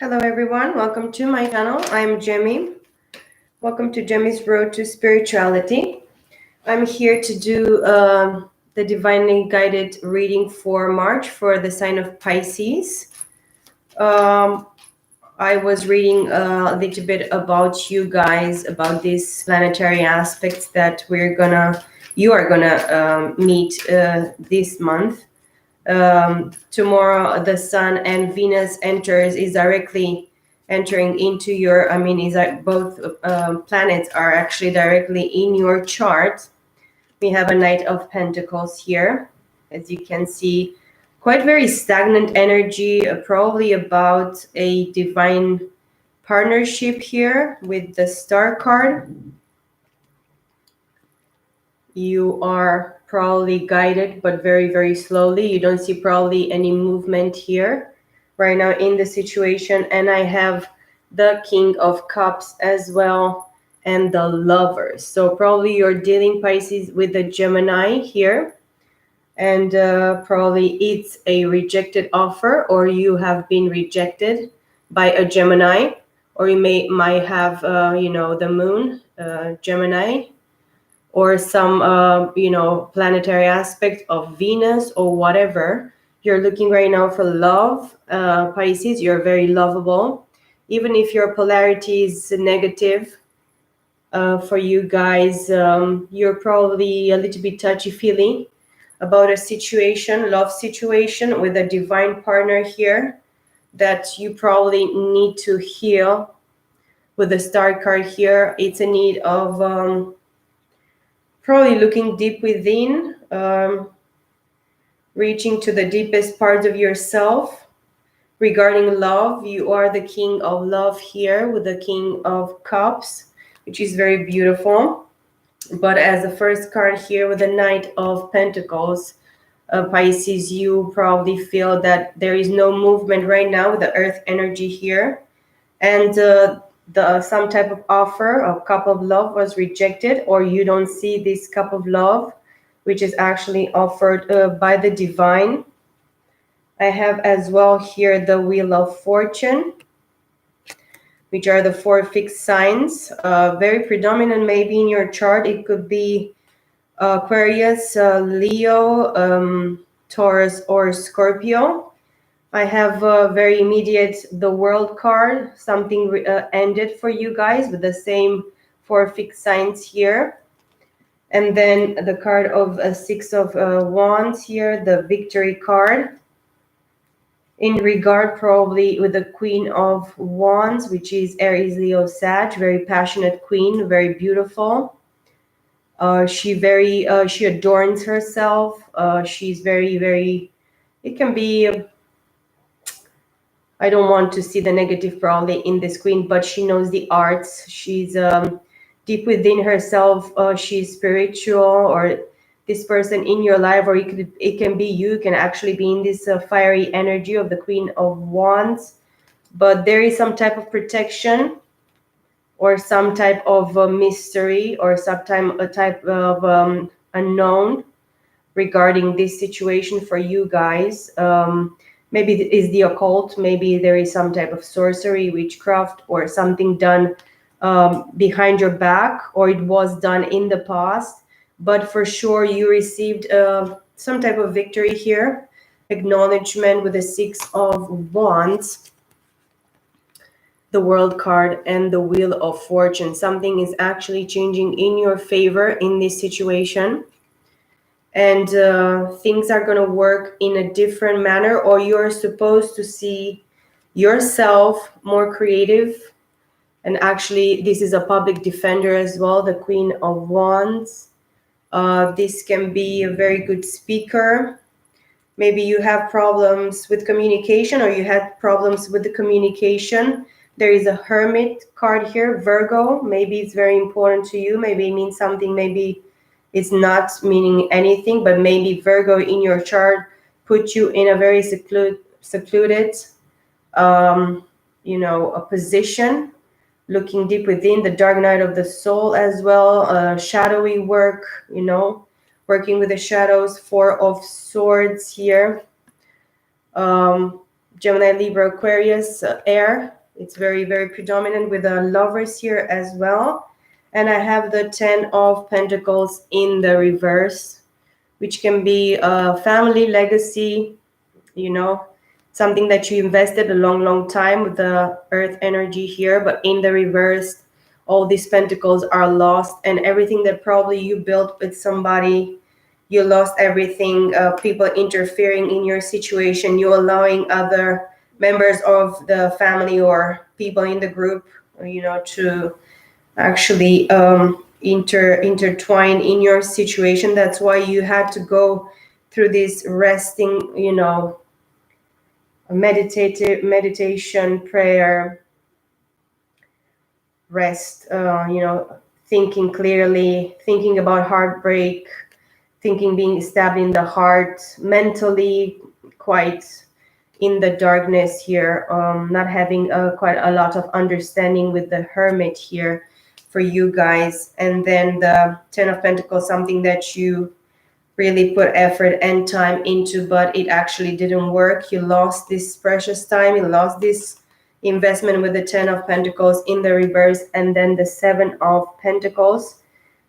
Hello everyone, welcome to my channel. I'm Gemmy. Welcome to Gemmy's Road to Spirituality. I'm here to do the divinely guided reading for March for the sign of Pisces. I was reading a little bit about you guys, about these planetary aspects that you are gonna meet this month. Tomorrow the Sun and Venus is directly entering into your, is that both planets are actually directly in your chart. We have a Knight of Pentacles here, as you can see, quite very stagnant energy, probably about a divine partnership here with the Star card. You are probably guided, but very, very slowly. You don't see probably any movement here right now in the situation. And I have the King of Cups as well and the Lovers. So probably you're dealing, Pisces, with the Gemini here. And probably it's a rejected offer, or you have been rejected by a Gemini, or you might have, the Moon, Gemini, or some planetary aspect of Venus or whatever. You're looking right now for love, Pisces. You're very lovable, even if your polarity is negative. For you guys, you're probably a little bit touchy-feely about a situation, love situation with a divine partner here that you probably need to heal. With the Star card here, it's a need of probably looking deep within, reaching to the deepest part of yourself. Regarding love, you are the King of Love here with the King of Cups, which is very beautiful. But as the first card here with the Knight of Pentacles, Pisces, you probably feel that there is no movement right now with the Earth energy here. And some type of offer of cup of love was rejected, or you don't see this cup of love, which is actually offered by the divine. I have as well here the Wheel of Fortune, which are the 4 fixed signs, very predominant maybe in your chart. It could be Aquarius, Leo, Taurus, or Scorpio. I have very immediate the World card. Something ended for you guys with the same 4 fixed signs here. And then the card of 6 of Wands here, the Victory card. In regard probably with the Queen of Wands, which is Aries, Leo, Sag, very passionate queen, very beautiful. She adorns herself. She's very, very, it can be, I don't want to see the negative probably in this queen, but she knows the arts. She's deep within herself. She's spiritual, or this person in your life, or it can be you, can actually be in this fiery energy of the Queen of Wands. But there is some type of protection, or some type of mystery, or a type of unknown regarding this situation for you guys. Maybe it is the occult. Maybe there is some type of sorcery, witchcraft, or something done behind your back, or it was done in the past. But for sure, you received some type of victory here. Acknowledgement with the 6 of Wands, the World card, and the Wheel of Fortune. Something is actually changing in your favor in this situation. And things are going to work in a different manner, or you're supposed to see yourself more creative. And actually, this is a public defender as well, the Queen of Wands. This can be a very good speaker. Maybe you have problems with communication, or you had problems with the communication. There is a Hermit card here, Virgo. Maybe it's very important to you. Maybe it means something. Maybe it's not meaning anything, but maybe Virgo in your chart put you in a very secluded, a position, looking deep within, the dark night of the soul as well, shadowy work, working with the shadows, 4 of Swords here. Gemini, Libra, Aquarius, air. It's very, very predominant with the lovers here as well. And I have the 10 of Pentacles in the reverse, which can be a family legacy, you know, something that you invested a long, long time with the earth energy here. But in the reverse, all these pentacles are lost, and everything that probably you built with somebody, you lost everything. People interfering in your situation, you allowing other members of the family or people in the group, you know, to actually intertwine in your situation. That's why you had to go through this resting, you know, meditation, prayer, rest, you know, thinking clearly, thinking about heartbreak, thinking being stabbed in the heart, mentally quite in the darkness here, not having quite a lot of understanding with the Hermit here for you guys. And then the 10 of Pentacles, something that you really put effort and time into, but it actually didn't work. You lost this precious time, you lost this investment with the 10 of Pentacles in the reverse. And then the 7 of Pentacles,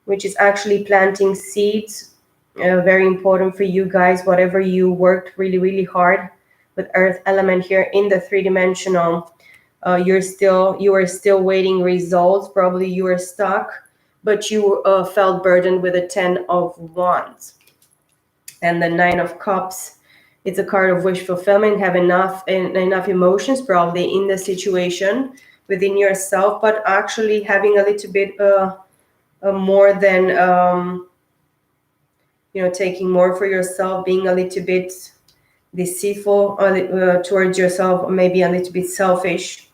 which is actually planting seeds. Very important for you guys. Whatever you worked really, really hard with earth element here in the three-dimensional, you were still waiting results. Probably you were stuck, but you felt burdened with the 10 of Wands. And the 9 of Cups, it's a card of wish fulfillment. Have enough emotions probably in the situation within yourself, but actually having a little bit more than you know, taking more for yourself, being a little bit deceitful towards yourself, or maybe a little bit selfish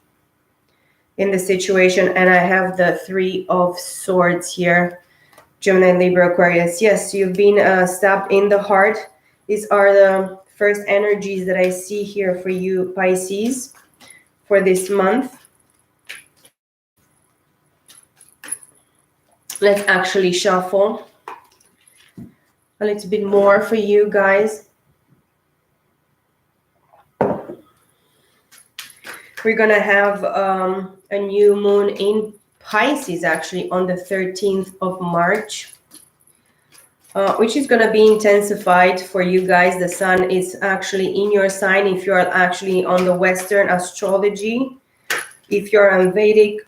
in the situation. And I have the 3 of Swords here. Gemini, Libra, Aquarius. Yes, you've been stabbed in the heart. These are the first energies that I see here for you, Pisces, for this month. Let's actually shuffle a little bit more for you guys. We're gonna have a new moon in Pisces actually on the 13th of March, which is going to be intensified for you guys. The sun is actually in your sign if you're actually on the Western astrology. If you're on Vedic,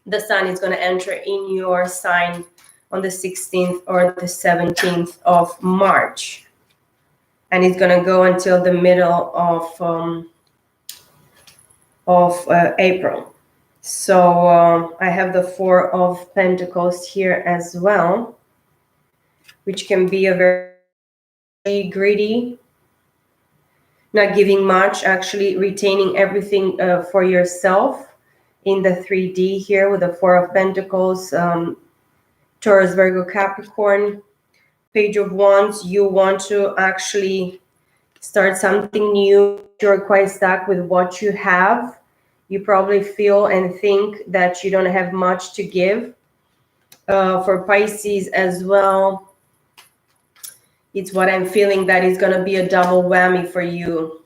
the sun is going to enter in your sign on the 16th or the 17th of March. And it's going to go until the middle of April. So I have the 4 of Pentacles here as well, which can be a very greedy, not giving much, actually retaining everything for yourself in the 3D here with the 4 of Pentacles, Taurus, Virgo, Capricorn, Page of Wands. You want to actually start something new. You're quite stuck with what you have. You probably feel and think that you don't have much to give. For Pisces as well, it's what I'm feeling that is going to be a double whammy for you.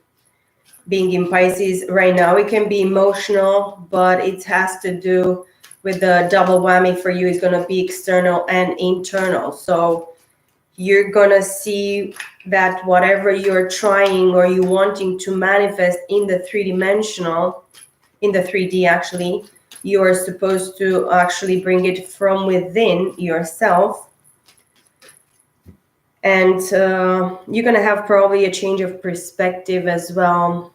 Being in Pisces right now, it can be emotional, but it has to do with the double whammy for you. Is going to be external and internal. So you're going to see that whatever you're trying or you wanting to manifest in the three-dimensional, in the 3D actually, you are supposed to actually bring it from within yourself. And you're going to have probably a change of perspective as well.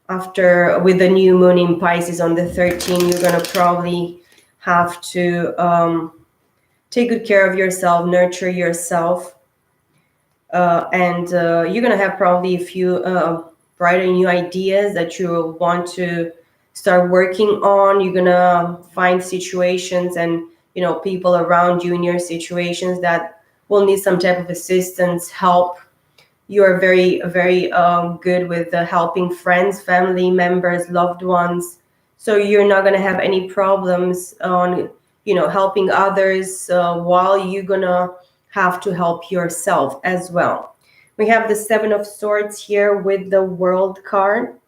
After, with the new moon in Pisces on the 13th, you're going to probably have to take good care of yourself, nurture yourself. And you're going to have probably a few brighter new ideas that you want to start working on. You're going to find situations and, you know, people around you in your situations that will need some type of assistance, help. You are very, very good with helping friends, family members, loved ones. So you're not going to have any problems on, you know, helping others while you're going to have to help yourself as well. We have the Seven of Swords here with the World card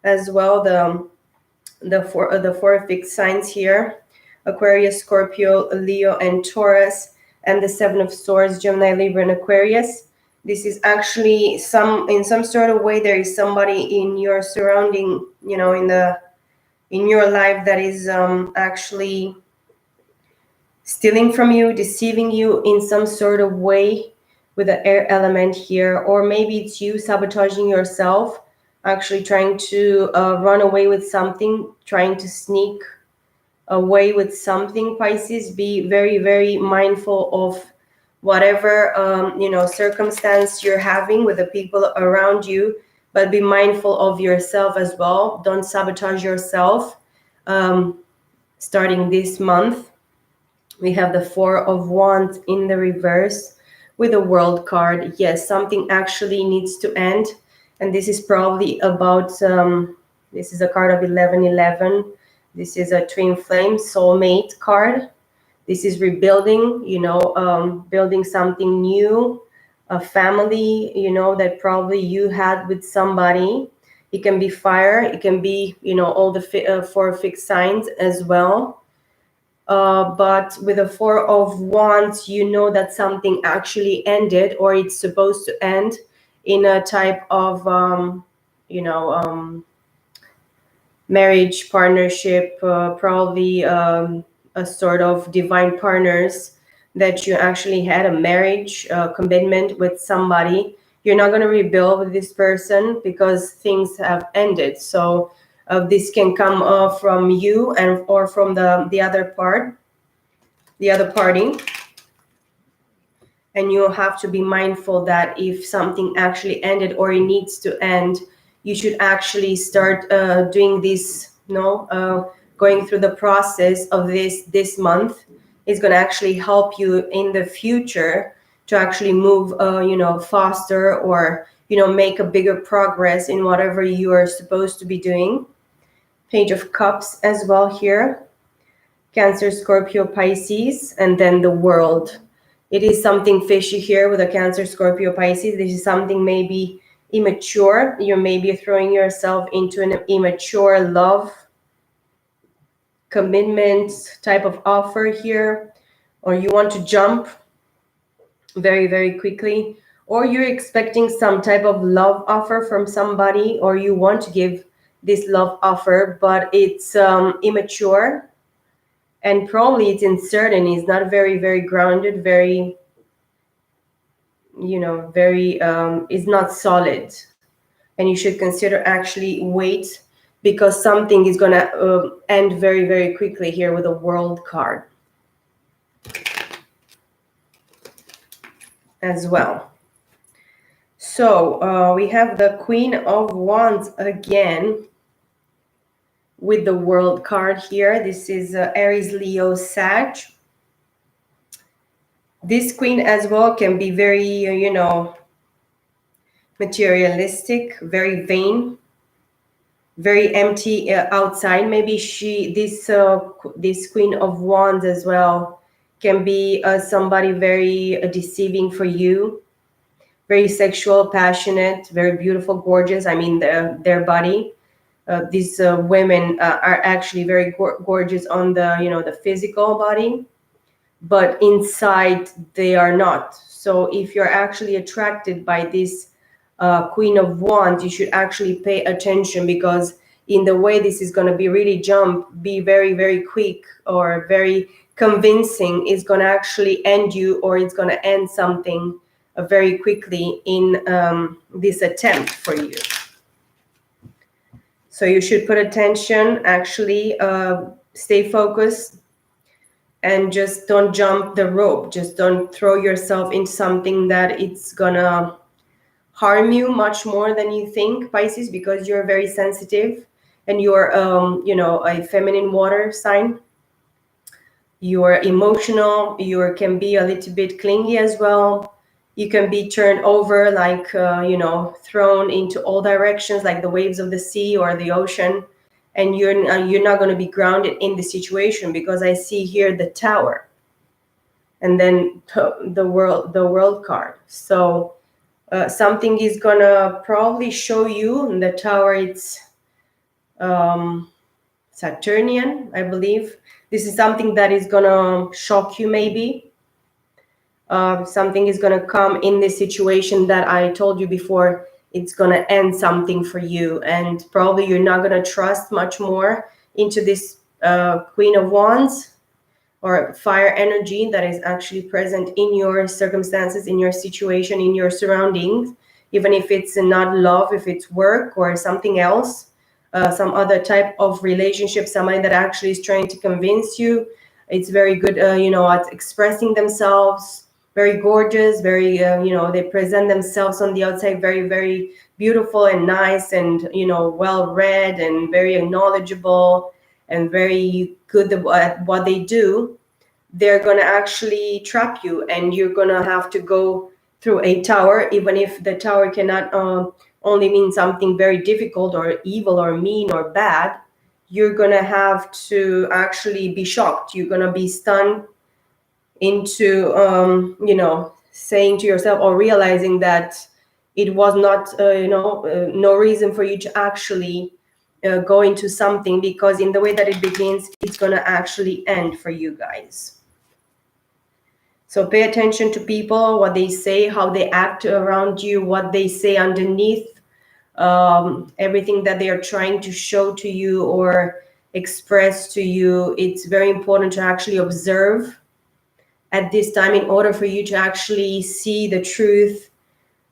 as well. The four fixed signs here: Aquarius, Scorpio, Leo, and Taurus, and the Seven of Swords, Gemini, Libra, and Aquarius. This is actually in some sort of way there is somebody in your surrounding, in your life that is actually stealing from you, deceiving you in some sort of way with the air element here. Or maybe it's you sabotaging yourself, actually trying to run away with something, trying to sneak away with something. Pisces, be very, very mindful of whatever circumstance you're having with the people around you, but be mindful of yourself as well. Don't sabotage yourself. Starting this month, we have the Four of Wands in the reverse with the World card. Yes, something actually needs to end, and this is probably about this is a card of 1111. This is a twin flame soulmate card. This is rebuilding, building something new, a family, that probably you had with somebody. It can be fire. It can be, all the four fixed signs as well. But with the Four of Wands, you know that something actually ended, or it's supposed to end in a type of, marriage, partnership, probably a sort of divine partners that you actually had a marriage commitment with somebody. You're not going to rebuild with this person because things have ended. So this can come from you or from the other party. And you have to be mindful that if something actually ended or it needs to end, you should actually start doing this, going through the process of this month. Is going to actually help you in the future to actually move, faster, or, make a bigger progress in whatever you are supposed to be doing. Page of Cups as well here. Cancer, Scorpio, Pisces, and then the World. It is something fishy here with a Cancer, Scorpio, Pisces. This is something maybe immature. You're maybe throwing yourself into an immature love commitment type of offer here, or you want to jump very, very quickly, or you're expecting some type of love offer from somebody, or you want to give this love offer, but it's immature, and probably it's uncertain. It's not very, very grounded, very, is not solid. And you should consider actually wait, because something is going to end very, very quickly here with a World card as well. So we have the Queen of Wands again with the World card here. This is Aries, Leo, Sag. This Queen as well can be very, materialistic, very vain, very empty outside. Maybe this Queen of Wands as well can be somebody very deceiving for you, very sexual, passionate, very beautiful, gorgeous. I mean, their body. These women are actually very gorgeous on the physical body, but inside they are not. So if you're actually attracted by this Queen of Wands, you should actually pay attention, because in the way this is going to be really be very, very quick or very convincing, is going to actually end you, or it's going to end something very quickly in this attempt for you. So you should put attention, actually stay focused, and just don't jump the rope. Just don't throw yourself into something that it's gonna harm you much more than you think, Pisces, because you're very sensitive, and you're a feminine water sign. You're emotional. You can be a little bit clingy as well. You can be turned over, like thrown into all directions, like the waves of the sea or the ocean, and you're not going to be grounded in the situation, because I see here the Tower, and then the world card. So Something is gonna probably show you in the tower. It's Saturnian, I believe. This is something that is gonna shock you, maybe. Something is gonna come in this situation that I told you before. It's gonna end something for you, and probably you're not gonna trust much more into this Queen of Wands or fire energy that is actually present in your circumstances, in your situation, in your surroundings, even if it's not love, if it's work or something else, some other type of relationship, somebody that actually is trying to convince you. It's very good, at expressing themselves, very gorgeous, very, they present themselves on the outside very, very beautiful and nice and, well read and very knowledgeable and very good at what they do. They're going to actually trap you, and you're going to have to go through a tower, even if the tower cannot only mean something very difficult or evil or mean or bad. You're going to have to actually be shocked. You're going to be stunned into, saying to yourself or realizing that it was not, no reason for you to actually go into something, because in the way that it begins, it's going to actually end for you guys. So pay attention to people, what they say, how they act around you, what they say underneath, everything that they are trying to show to you or express to you. It's very important to actually observe at this time in order for you to actually see the truth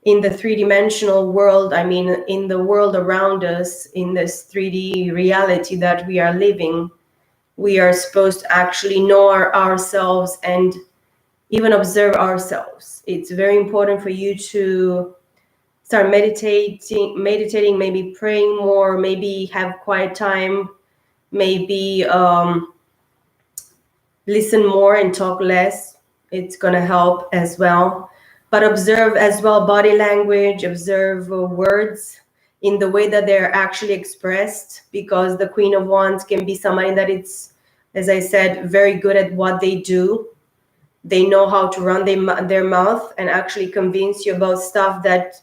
in the three-dimensional world. I mean, in the world around us, in this 3D reality that we are living. We are supposed to actually know ourselves and even observe ourselves. It's very important for you to start meditating, maybe praying more, maybe have quiet time, maybe listen more and talk less. It's going to help as well. But observe as well body language, observe words in the way that they're actually expressed, because the Queen of Wands can be somebody that it's, as I said, very good at what they do. They know how to run their mouth and actually convince you about stuff that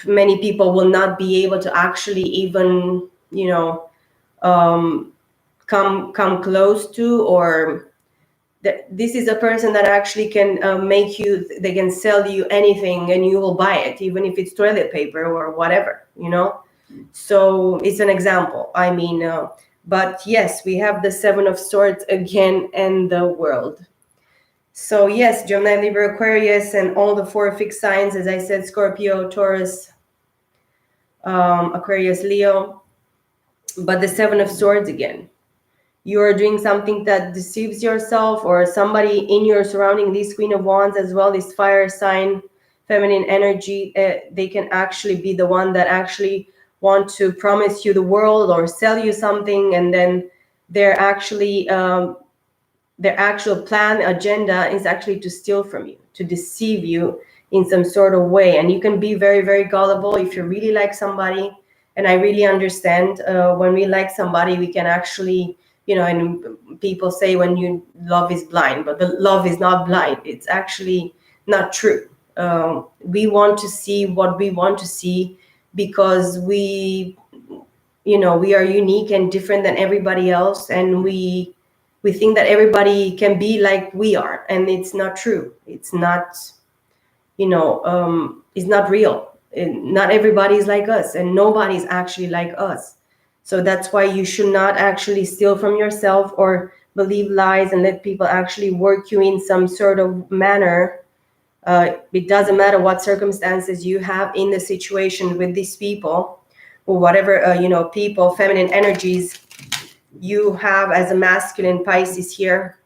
many people will not be able to actually even, come close to. Or this is a person that actually can they can sell you anything and you will buy it, even if it's toilet paper or whatever, So it's an example. I mean, but yes, we have the Seven of Swords again and the World. So yes, Gemini, Libra, Aquarius, and all the 4 fixed signs, as I said, Scorpio, Taurus, Aquarius, Leo. But the Seven of Swords again. You are doing something that deceives yourself or somebody in your surrounding. This Queen of Wands as well, this fire sign, feminine energy, they can actually be the one that actually want to promise you the world or sell you something, and then they're actually their actual plan, agenda is actually to steal from you, to deceive you in some sort of way. And you can be very, very gullible if you really like somebody. And I really understand when we like somebody, we can actually, and people say when you love is blind, but the love is not blind. It's actually not true. We want to see what we want to see because we are unique and different than everybody else. And we think that everybody can be like we are, and it's not true. It's not, it's not real. Not everybody is like us, and nobody's actually like us. So that's why you should not actually steal from yourself or believe lies and let people actually work you in some sort of manner. It doesn't matter what circumstances you have in the situation with these people or whatever, people, feminine energies you have as a masculine Pisces here.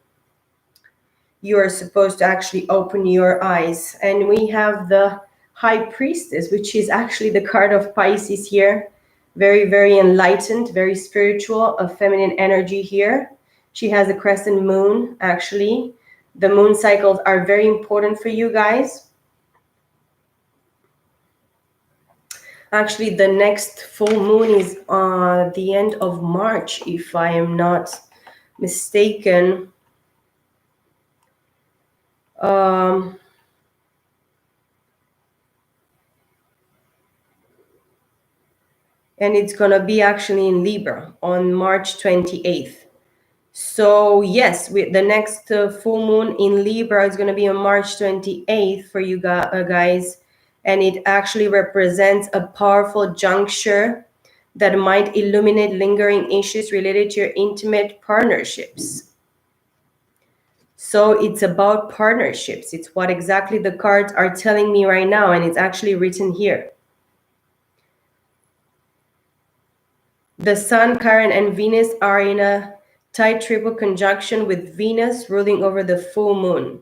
You are supposed to actually open your eyes. And we have the High Priestess, which is actually the card of Pisces here. Very, very enlightened, very spiritual, a feminine energy here. She has a crescent moon, actually. The moon cycles are very important for you guys. Actually, the next full moon is the end of March, if I am not mistaken. And it's going to be actually in Libra on March 28th. So yes, the next full moon in Libra is going to be on March 28th for you guys. And it actually represents a powerful juncture that might illuminate lingering issues related to your intimate partnerships. So it's about partnerships. It's what exactly the cards are telling me right now. And it's actually written here. The Sun, Chiron, and Venus are in a tight triple conjunction with Venus ruling over the full moon,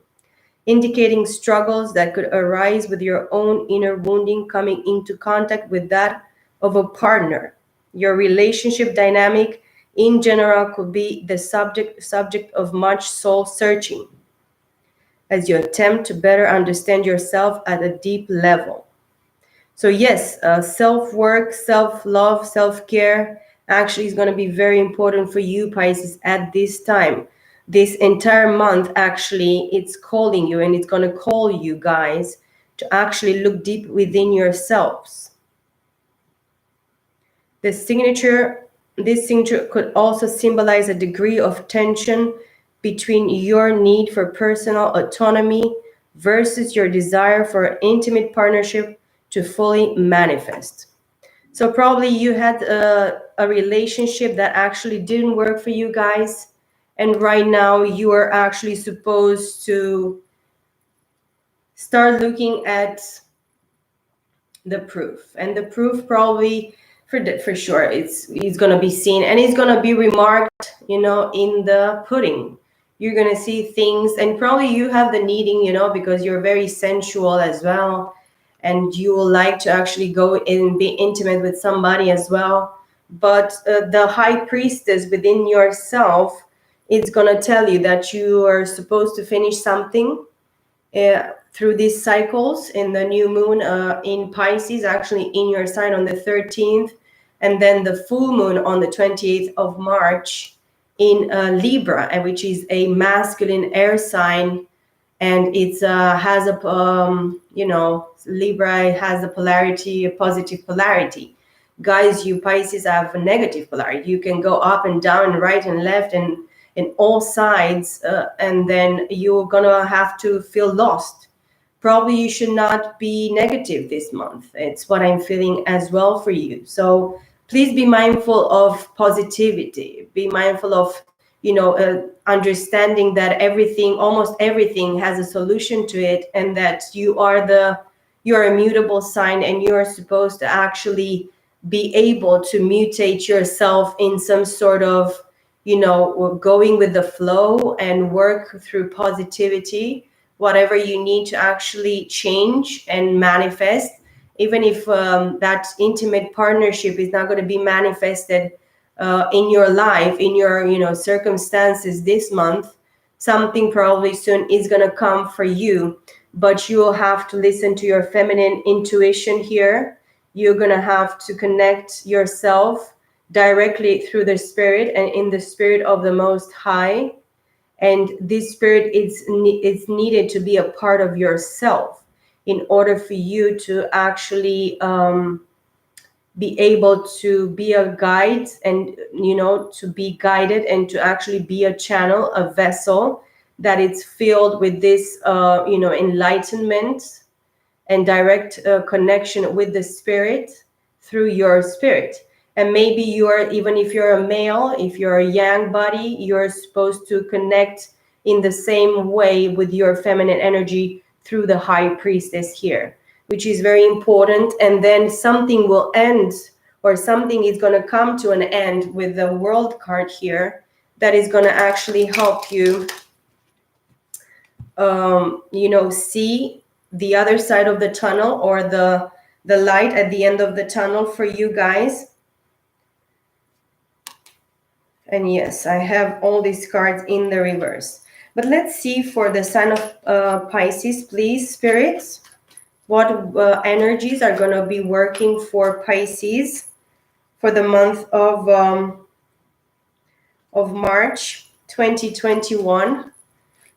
indicating struggles that could arise with your own inner wounding coming into contact with that of a partner. Your relationship dynamic in general could be the subject of much soul searching as you attempt to better understand yourself at a deep level. So yes, self-work, self-love, self-care actually is going to be very important for you, Pisces, at this time. This entire month, actually, it's calling you, and it's going to call you guys to actually look deep within yourselves. This signature could also symbolize a degree of tension between your need for personal autonomy versus your desire for an intimate partnership to fully manifest. So probably you had a relationship that actually didn't work for you guys. And right now you are actually supposed to start looking at the proof. And the proof probably for sure it's going to be seen, and it's going to be remarked, in the pudding. You're going to see things, and probably you have the needing, because you're very sensual as well, and you will like to actually go and be intimate with somebody as well. But the high priestess within yourself is going to tell you that you are supposed to finish something through these cycles in the new moon in Pisces, actually in your sign on the 13th, and then the full moon on the 28th of March in Libra, and which is a masculine air sign, and it's has a Libra has a polarity, a positive polarity. Guys, you Pisces have a negative polarity. You can go up and down, right and left, and in all sides, and then you're gonna have to feel lost. Probably you should not be negative this month. It's what I'm feeling as well for you. So please be mindful of positivity. Be mindful of understanding that almost everything has a solution to it, and that you're a mutable sign, and you're supposed to actually be able to mutate yourself in some sort of going with the flow and work through positivity, whatever you need to actually change and manifest, even if that intimate partnership is not going to be manifested in your life, in your circumstances this month. Something probably soon is going to come for you, but you will have to listen to your feminine intuition here. You're going to have to connect yourself directly through the spirit and in the spirit of the Most High. And this spirit is needed to be a part of yourself in order for you to actually be able to be a guide, and to be guided, and to actually be a channel, a vessel that is filled with this enlightenment and direct connection with the spirit through your spirit. And maybe even if you're a male, if you're a yang body, you're supposed to connect in the same way with your feminine energy through the high priestess here, which is very important. And then something will end, or something is going to come to an end with the World card here, that is going to actually help you see the other side of the tunnel, or the light at the end of the tunnel for you guys. And yes, I have all these cards in the reverse. But let's see for the sign of Pisces, please, spirits, what energies are going to be working for Pisces for the month of March 2021.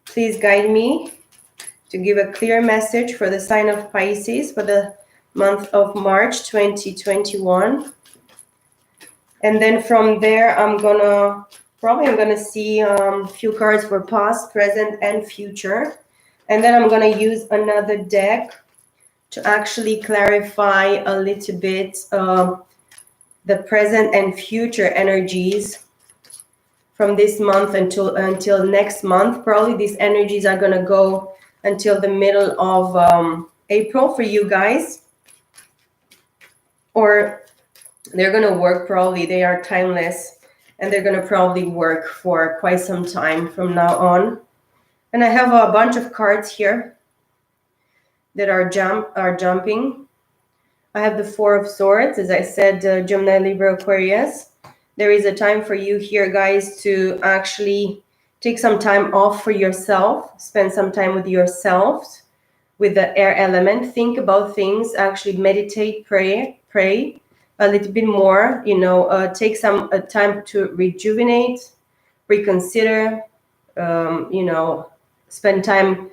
Please guide me to give a clear message for the sign of Pisces for the month of March 2021. And then from there, I'm gonna see a few cards for past, present, and future. And then I'm gonna use another deck to actually clarify a little bit the present and future energies from this month until next month. Probably these energies are gonna go until the middle of April for you guys, or they're gonna work. Probably they are timeless, and they're gonna probably work for quite some time from now on. And I have a bunch of cards here that are jumping. I have the Four of Swords, as I said, Gemini, Libra, Aquarius. There is a time for you here, guys, to actually take some time off for yourself, spend some time with yourselves, with the air element. Think about things, actually meditate, pray a little bit more, take some time to rejuvenate, reconsider, spend time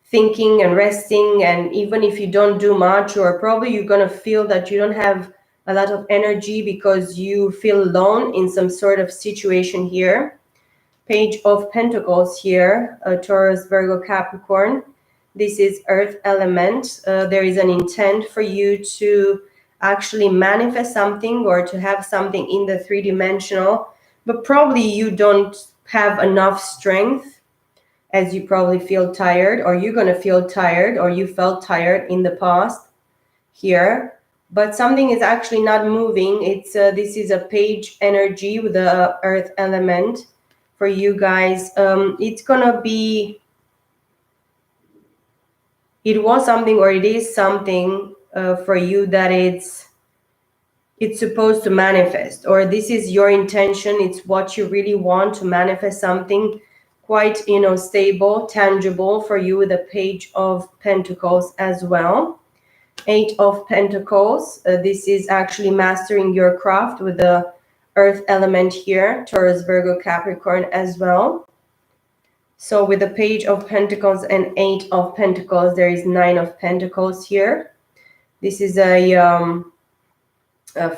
thinking and resting. And even if you don't do much, or probably you're going to feel that you don't have a lot of energy because you feel alone in some sort of situation here. Page of Pentacles here, Taurus, Virgo, Capricorn. This is earth element. There is an intent for you to actually manifest something or to have something in the three-dimensional, but probably you don't have enough strength, as you probably feel tired, or you're going to feel tired, or you felt tired in the past here, but something is actually not moving. It's this is a page energy with the earth element for you guys. It's gonna be, it was something, or it is something for you that it's supposed to manifest, or this is your intention. It's what you really want to manifest, something quite stable, tangible for you, with a Page of Pentacles as well. Eight of Pentacles. This is actually mastering your craft with the earth element here, Taurus, Virgo, Capricorn as well. So with the Page of Pentacles and Eight of Pentacles, there is Nine of Pentacles here. This is a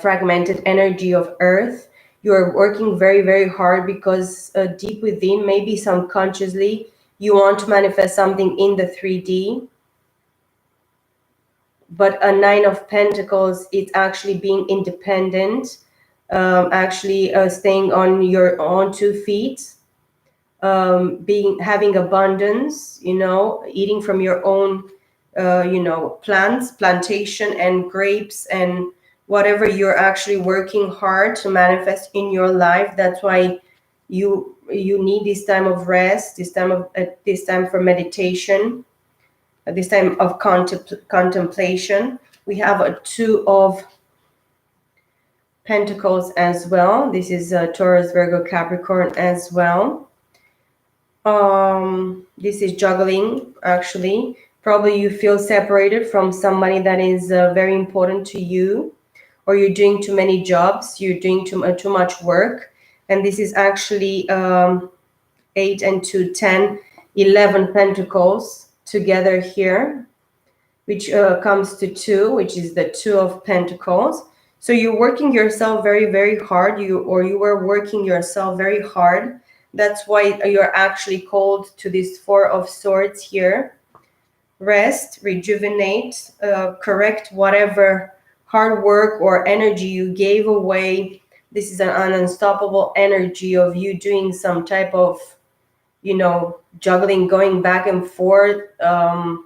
fragmented energy of earth. You're working very, very hard because deep within, maybe subconsciously, you want to manifest something in the 3D. But a Nine of Pentacles, it's actually being independent, actually staying on your own 2 feet, having abundance, eating from your own, plants, plantation and grapes and whatever you're actually working hard to manifest in your life. That's why you need this time of rest, this time for meditation, this time of contemplation. We have a Two of Pentacles as well. This is Taurus, Virgo, Capricorn as well. This is juggling, actually. Probably you feel separated from somebody that is very important to you, or you're doing too many jobs, you're doing too much work. And this is actually 8 and 2, 10, 11 Pentacles together here, which comes to 2, which is the Two of Pentacles. So you're working yourself very, very hard, you were working yourself very hard. That's why you're actually called to this Four of Swords here. Rest, rejuvenate, correct whatever hard work or energy you gave away. This is an unstoppable energy of you doing some type of, juggling, going back and forth, not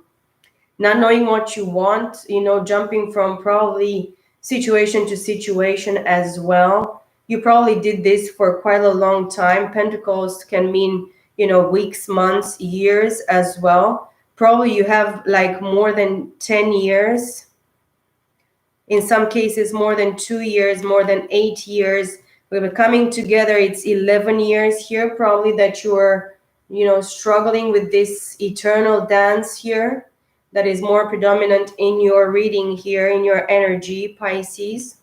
knowing what you want, jumping from probably situation to situation as well. You probably did this for quite a long time. Pentacles can mean, weeks, months, years as well. Probably you have like more than 10 years. In some cases, more than 2 years, more than 8 years. We're coming together. It's 11 years here, probably, that you're, struggling with this eternal dance here that is more predominant in your reading here, in your energy, Pisces.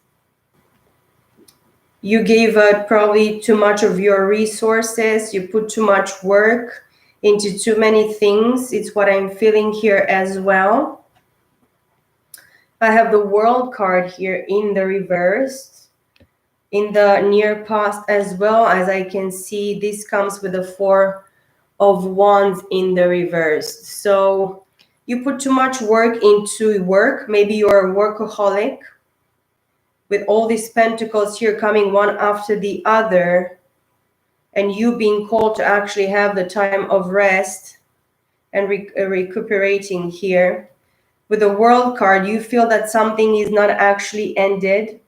You gave probably too much of your resources. You put too much work into too many things. It's what I'm feeling here as well. I have the World card here in the reverse. in the near past as well. As I can see, this comes with the Four of Wands in the reverse. So you put too much work into work. Maybe you're a workaholic with all these pentacles here coming one after the other, and you being called to actually have the time of rest and recuperating here. With the World card, you feel that something is not actually ended,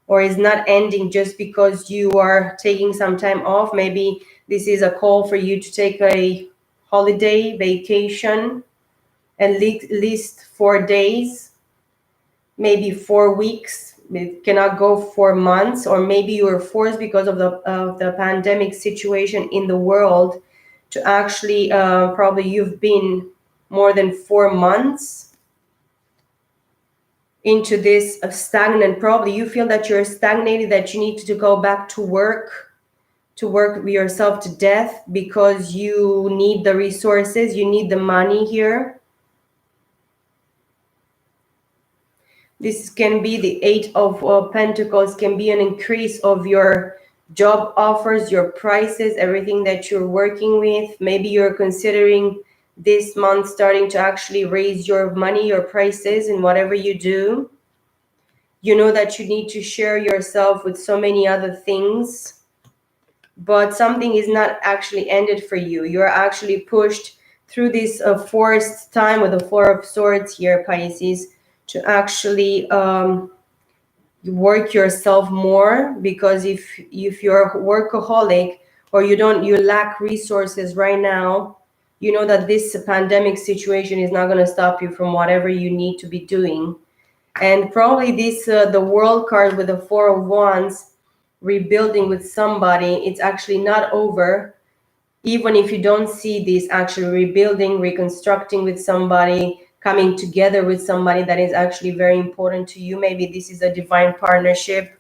or is not ending just because you are taking some time off. Maybe this is a call for you to take a holiday, vacation, at least 4 days, maybe 4 weeks. It cannot go 4 months, or maybe you are forced because of the pandemic situation in the world to actually probably you've been more than 4 months into this stagnant. Probably you feel that you're stagnated, that you need to go back to work yourself to death because you need the resources, you need the money here. This can be the Eight of Pentacles, can be an increase of your job offers, your prices, everything that you're working with. Maybe you're considering this month starting to actually raise your money, your prices in whatever you do. You know that you need to share yourself with so many other things, but something is not actually ended for you. You're actually pushed through this forced time with the Four of Swords here, Pisces, to actually work yourself more, because if you're a workaholic, or you lack resources right now, you know that this pandemic situation is not going to stop you from whatever you need to be doing. And probably this the World card with the Four of Wands, rebuilding with somebody, it's actually not over. Even if you don't see this, actually rebuilding, reconstructing with somebody, coming together with somebody that is actually very important to you. Maybe this is a divine partnership,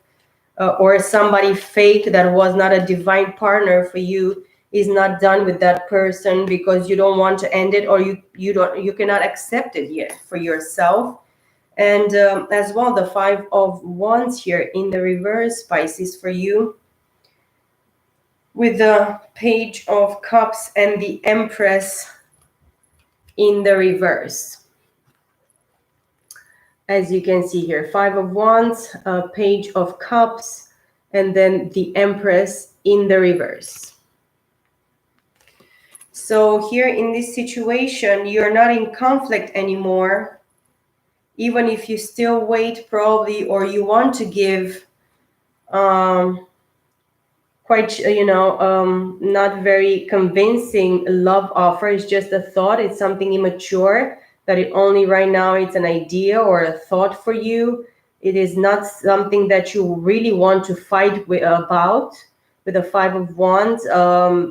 or somebody fake that was not a divine partner for you is not done with that person because you don't want to end it, or you cannot accept it yet for yourself. And as well, the Five of Wands here in the reverse, Pisces, for you, with the Page of Cups and the Empress in the reverse. As you can see here, Five of Wands, Page of Cups, and then the Empress in the reverse. So here in this situation, you're not in conflict anymore, even if you still wait probably, or you want to give quite, not very convincing love offer. It's just a thought. It's something immature, that it only right now it's an idea or a thought for you. It is not something that you really want to fight about. With the Five of Wands,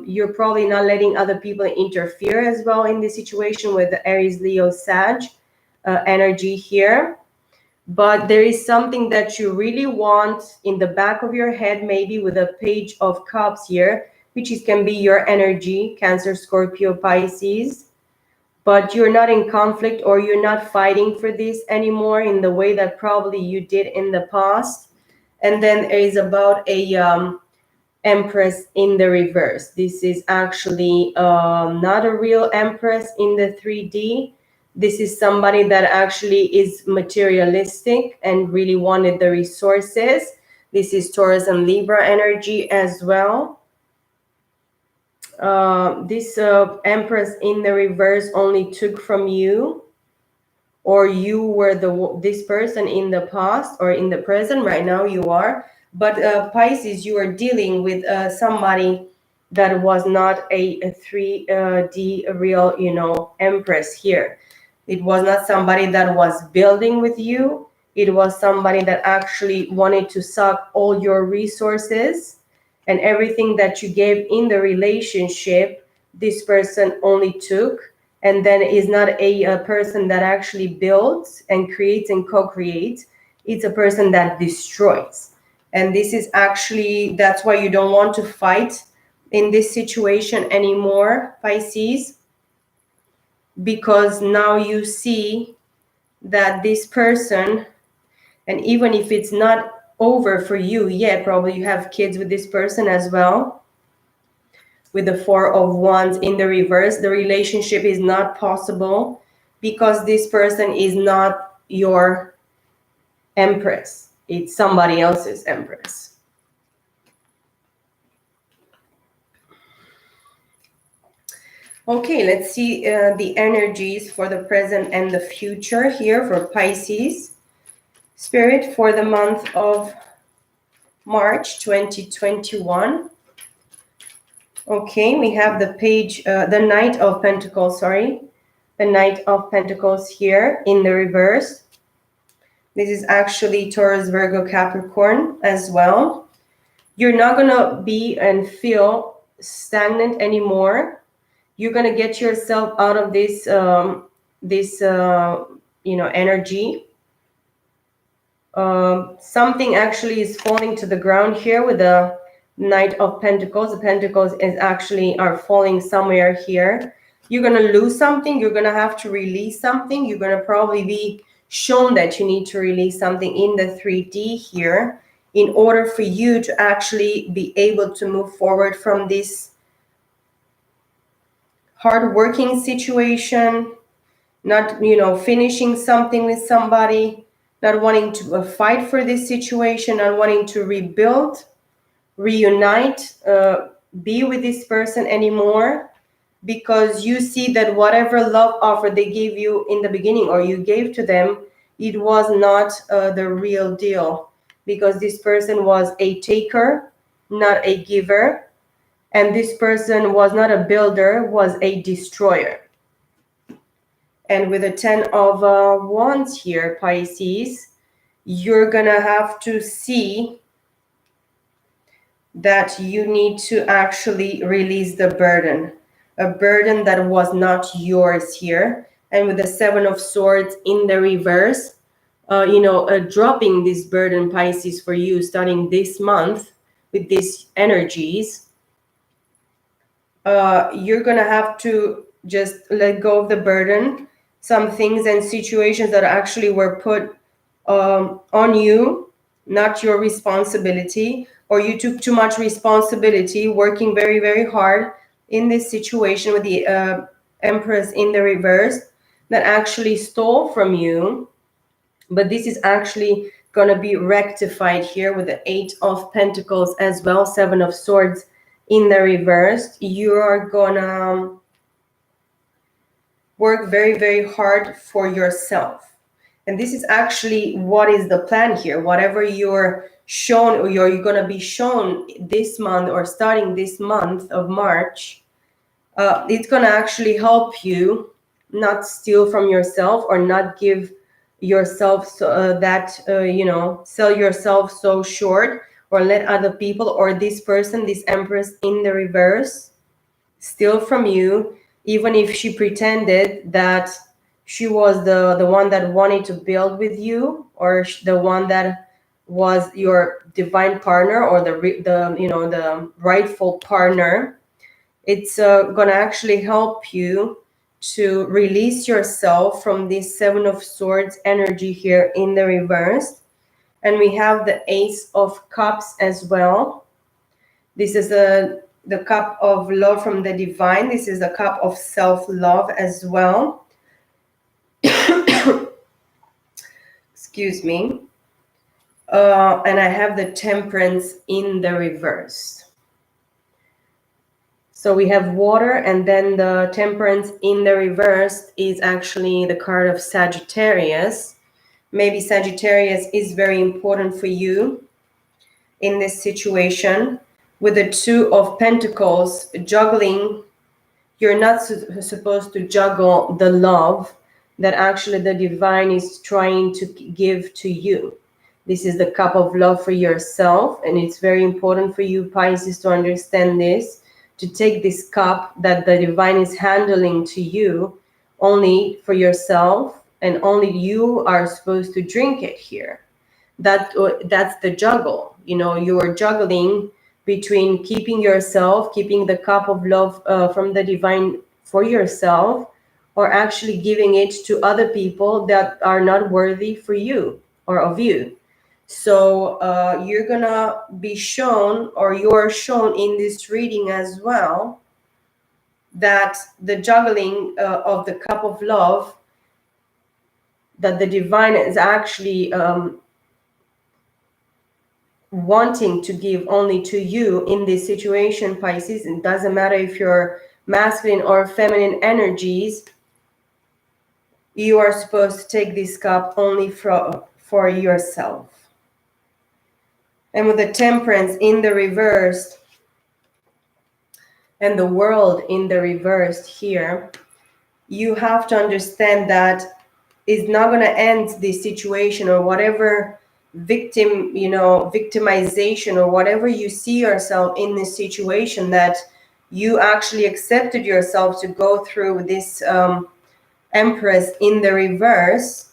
you're probably not letting other people interfere as well in this situation with the Aries, Leo, Sag energy here. But there is something that you really want in the back of your head, maybe with a Page of Cups here, which can be your energy, Cancer, Scorpio, Pisces. But you're not in conflict, or you're not fighting for this anymore in the way that probably you did in the past. And then there is about a Empress in the reverse. This is actually not a real Empress in the 3D. This is somebody that actually is materialistic and really wanted the resources. This is Taurus and Libra energy as well. This Empress in the reverse only took from you, or you were this person in the past or in the present. Right now you are. But Pisces, you are dealing with somebody that was not a 3D real, Empress here. It was not somebody that was building with you. It was somebody that actually wanted to suck all your resources, and everything that you gave in the relationship, this person only took. And then is not a person that actually builds and creates and co-creates. It's a person that destroys. And this is actually, that's why you don't want to fight in this situation anymore, Pisces, because now you see that this person, and even if it's not over for you yet. Probably you have kids with this person as well. With the Four of Wands in the reverse, the relationship is not possible because this person is not your Empress. It's somebody else's Empress. Okay, let's see the energies for the present and the future here for Pisces. Spirit for the month of March 2021. Okay, we have the page, the Knight of Pentacles, sorry. The Knight of Pentacles here in the reverse. This is actually Taurus, Virgo, Capricorn as well. You're not going to be and feel stagnant anymore. You're going to get yourself out of this, energy. Something actually is falling to the ground here with the Knight of Pentacles. The Pentacles is actually are falling somewhere here. You're going to lose something. You're going to have to release something. You're going to probably be shown that you need to release something in the 3D here in order for you to actually be able to move forward from this hard-working situation, not, finishing something with somebody, not wanting to fight for this situation, not wanting to rebuild, reunite, be with this person anymore, because you see that whatever love offer they gave you in the beginning or you gave to them, it was not the real deal, because this person was a taker, not a giver. And this person was not a builder, was a destroyer. And with the 10 of Wands here, Pisces, you're going to have to see that you need to actually release the burden. A burden that was not yours here. And with the 7 of Swords in the reverse, dropping this burden, Pisces, for you starting this month with these energies. You're gonna have to just let go of the burden. Some things and situations that actually were put on you, not your responsibility, or you took too much responsibility working very, very hard in this situation with the Empress in the reverse, that actually stole from you. But this is actually going to be rectified here with the 8 of Pentacles as well, 7 of Swords in the reverse. You are gonna work very, very hard for yourself. And this is actually what is the plan here. Whatever you're shown or you're gonna be shown this month or starting this month of March, it's gonna actually help you not steal from yourself or not give yourself sell yourself so short, or let other people or this person, this Empress in the reverse, steal from you, even if she pretended that she was the one that wanted to build with you, or the one that was your divine partner, or the rightful partner. It's gonna actually help you to release yourself from this 7 of Swords energy here in the reverse. And we have the Ace of Cups as well. This is the cup of love from the divine. This is the cup of self-love as well. Excuse me. And I have the Temperance in the reverse. So we have water, and then the Temperance in the reverse is actually the card of Sagittarius. Maybe Sagittarius is very important for you in this situation. With the 2 of Pentacles, juggling, you're not supposed to juggle the love that actually the divine is trying to give to you. This is the cup of love for yourself, and it's very important for you, Pisces, to understand this, to take this cup that the divine is handling to you only for yourself, and only you are supposed to drink it here. That's the juggle. You are juggling between keeping the cup of love from the divine for yourself, or actually giving it to other people that are not worthy for you or of you. So you're gonna be shown, or you're shown in this reading as well, that the juggling of the cup of love, that the divine is actually wanting to give only to you in this situation, Pisces. It doesn't matter if you're masculine or feminine energies, you are supposed to take this cup only for yourself. And with the Temperance in the reverse and the World in the reverse here, you have to understand that it's not going to end this situation, or whatever victimization, or whatever you see yourself in this situation, that you actually accepted yourself to go through this Empress in the reverse,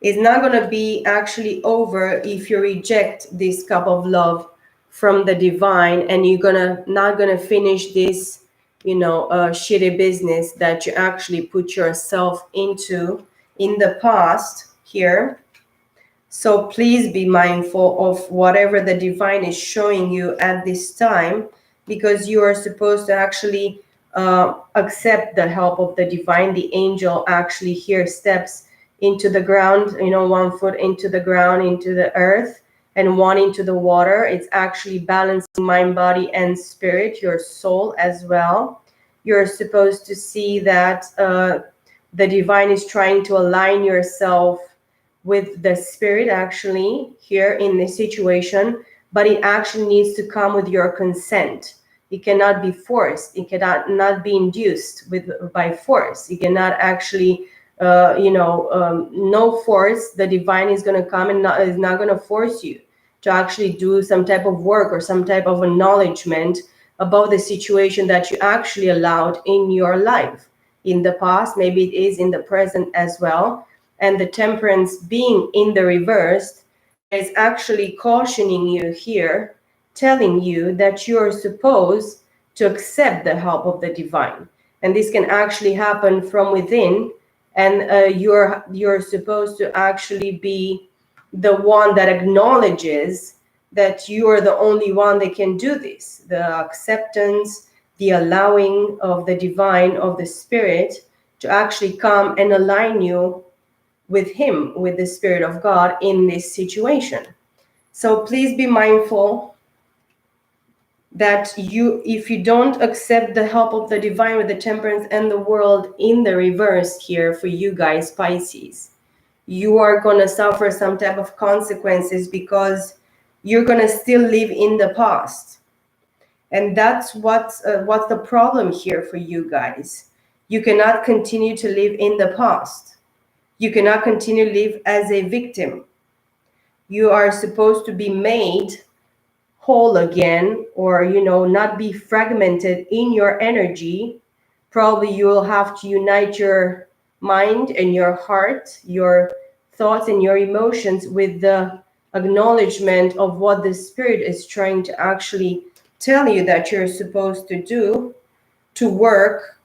is not going to be actually over if you reject this cup of love from the divine, and you're not gonna finish this shitty business that you actually put yourself into in the past here. So please be mindful of whatever the divine is showing you at this time, because you are supposed to actually accept the help of the divine. The angel actually here steps into the ground, 1 foot into the ground, into the earth, and 1 into the water. It's actually balancing mind, body, and spirit, your soul as well. You're supposed to see that the divine is trying to align yourself with the spirit actually here in this situation, but it actually needs to come with your consent. It cannot be forced. It cannot not be induced by force. You cannot actually no force. The divine is going to come and is not going to force you to actually do some type of work or some type of acknowledgement about the situation that you actually allowed in your life in the past. Maybe it is in the present as well. And the Temperance being in the reverse is actually cautioning you here, telling you that you're supposed to accept the help of the divine. And this can actually happen from within, and you're supposed to actually be the one that acknowledges that you are the only one that can do this. The acceptance, the allowing of the divine, of the spirit, to actually come and align you with him, with the Spirit of God in this situation. So please be mindful that if you don't accept the help of the divine with the Temperance and the World in the reverse here for you guys, Pisces, you are going to suffer some type of consequences, because you're going to still live in the past. And that's what's the problem here for you guys. You cannot continue to live in the past. You cannot continue to live as a victim. You are supposed to be made whole again, or not be fragmented in your energy. Probably you will have to unite your mind and your heart, your thoughts and your emotions, with the acknowledgement of what the spirit is trying to actually tell you that you're supposed to do, to work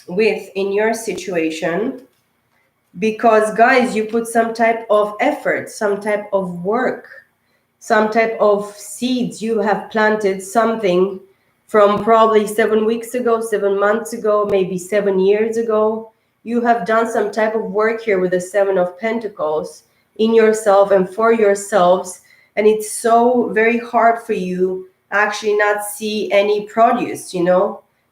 with in your situation. Because guys, you put some type of effort, some type of work, some type of seeds. You have planted something from probably 7 weeks ago, 7 months ago, maybe 7 years ago. You have done some type of work here with the 7 of Pentacles in yourself and for yourselves. And it's so very hard for you actually not see any produce,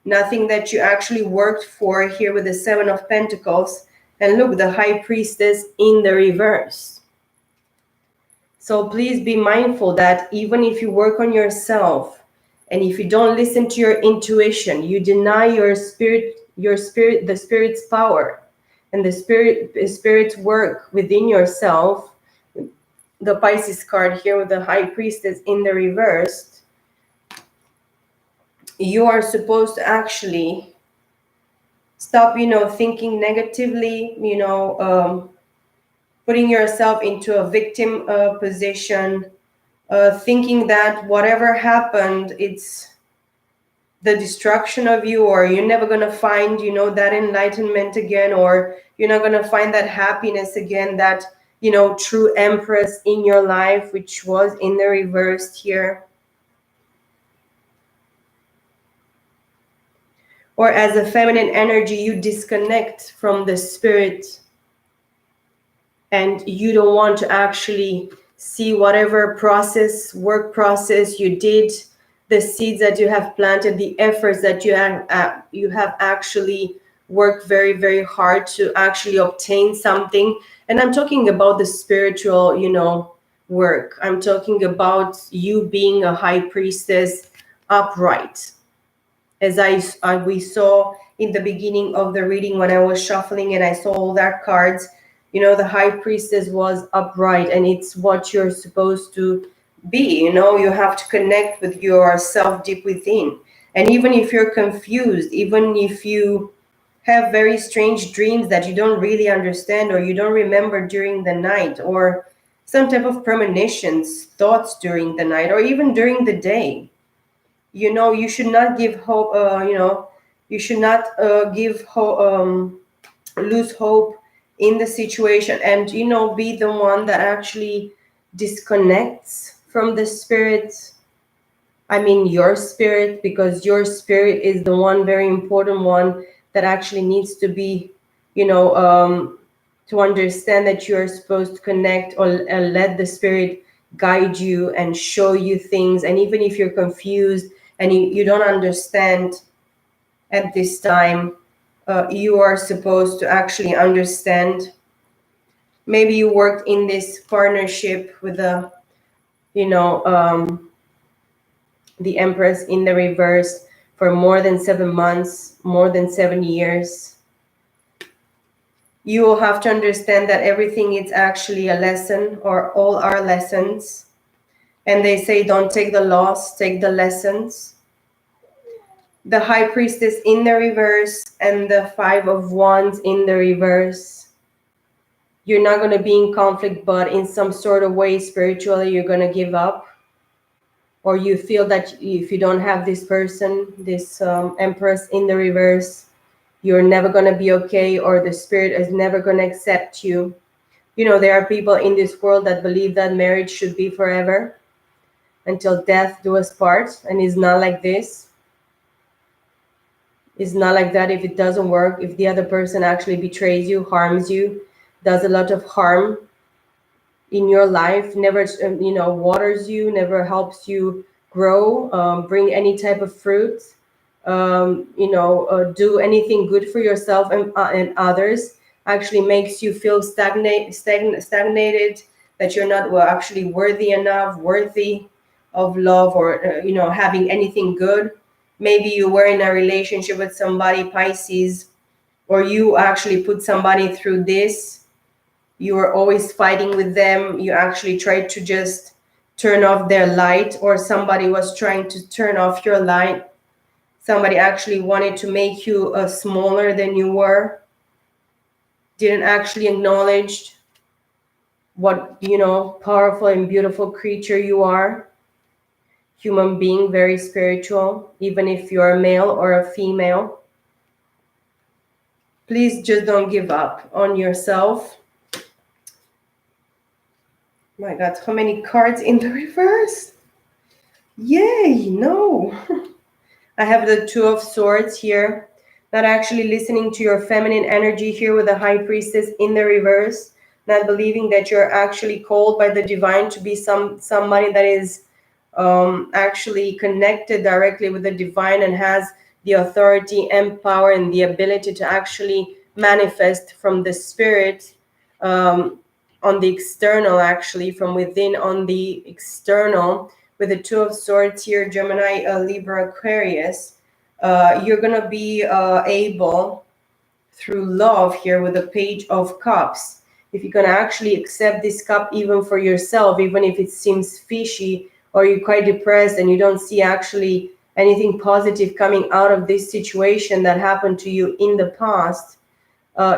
nothing that you actually worked for here with the 7 of Pentacles. And look, the High Priestess in the reverse. So please be mindful that even if you work on yourself, and if you don't listen to your intuition, you deny the spirit's power and the spirit's work within yourself. The Pisces card here with the High Priestess in the reverse, you are supposed to actually stop, thinking negatively, putting yourself into a victim position, thinking that whatever happened, it's the destruction of you, or you're never going to find, that enlightenment again, or you're not going to find that happiness again that true empress in your life, which was in the reverse here. Or as a feminine energy, you disconnect from the spirit and you don't want to actually see whatever work process you did, the seeds that you have planted, the efforts that you have actually worked very, very hard to actually obtain something. And I'm talking about the spiritual, work. I'm talking about you being a high priestess upright. As we saw in the beginning of the reading, when I was shuffling and I saw all that cards, the high priestess was upright, and it's what you're supposed to be. You have to connect with yourself deep within. And even if you're confused, even if you have very strange dreams that you don't really understand or you don't remember during the night, or some type of premonitions, thoughts during the night, or even during the day, you should not give hope. You should not lose hope in the situation, and be the one that actually disconnects from the spirit. I mean your spirit, because your spirit is the one very important one that actually needs to be, to understand that you're supposed to connect or let the spirit guide you and show you things. And even if you're confused and you don't understand at this time, you are supposed to actually understand. Maybe you worked in this partnership with the Empress in the reverse for more than 7 months, more than 7 years. You will have to understand that everything is actually a lesson, or all are lessons. And they say, don't take the loss, take the lessons. The High Priestess in the reverse and the Five of Wands in the reverse. You're not going to be in conflict, but in some sort of way, spiritually, you're going to give up. Or you feel that if you don't have this person, this Empress in the reverse, you're never going to be okay, or the spirit is never going to accept you. There are people in this world that believe that marriage should be forever, until death do us part, and it's not like this. It's not like that. If it doesn't work, if the other person actually betrays you, harms you, does a lot of harm in your life, never waters you, never helps you grow, bring any type of fruit, do anything good for yourself and others, actually makes you feel stagnated, that you're not actually worthy of love, or having anything good. Maybe you were in a relationship with somebody, Pisces, or you actually put somebody through this. You were always fighting with them. You actually tried to just turn off their light, or somebody was trying to turn off your light. Somebody actually wanted to make you smaller than you were. Didn't actually acknowledge what, powerful and beautiful creature you are. Human being, very spiritual, even if you're a male or a female. Please just don't give up on yourself. My God, how many cards in the reverse? Yay, no. I have the Two of Swords here. Not actually listening to your feminine energy here with the High Priestess in the reverse. Not believing that you're actually called by the divine to be somebody that is actually connected directly with the divine and has the authority and power and the ability to actually manifest from the spirit on the external, actually from within on the external. With the Two of Swords here, Gemini, Libra, Aquarius, you're going to be able, through love here with the Page of Cups, if you're going to actually accept this cup even for yourself, even if it seems fishy, or you're quite depressed and you don't see actually anything positive coming out of this situation that happened to you in the past,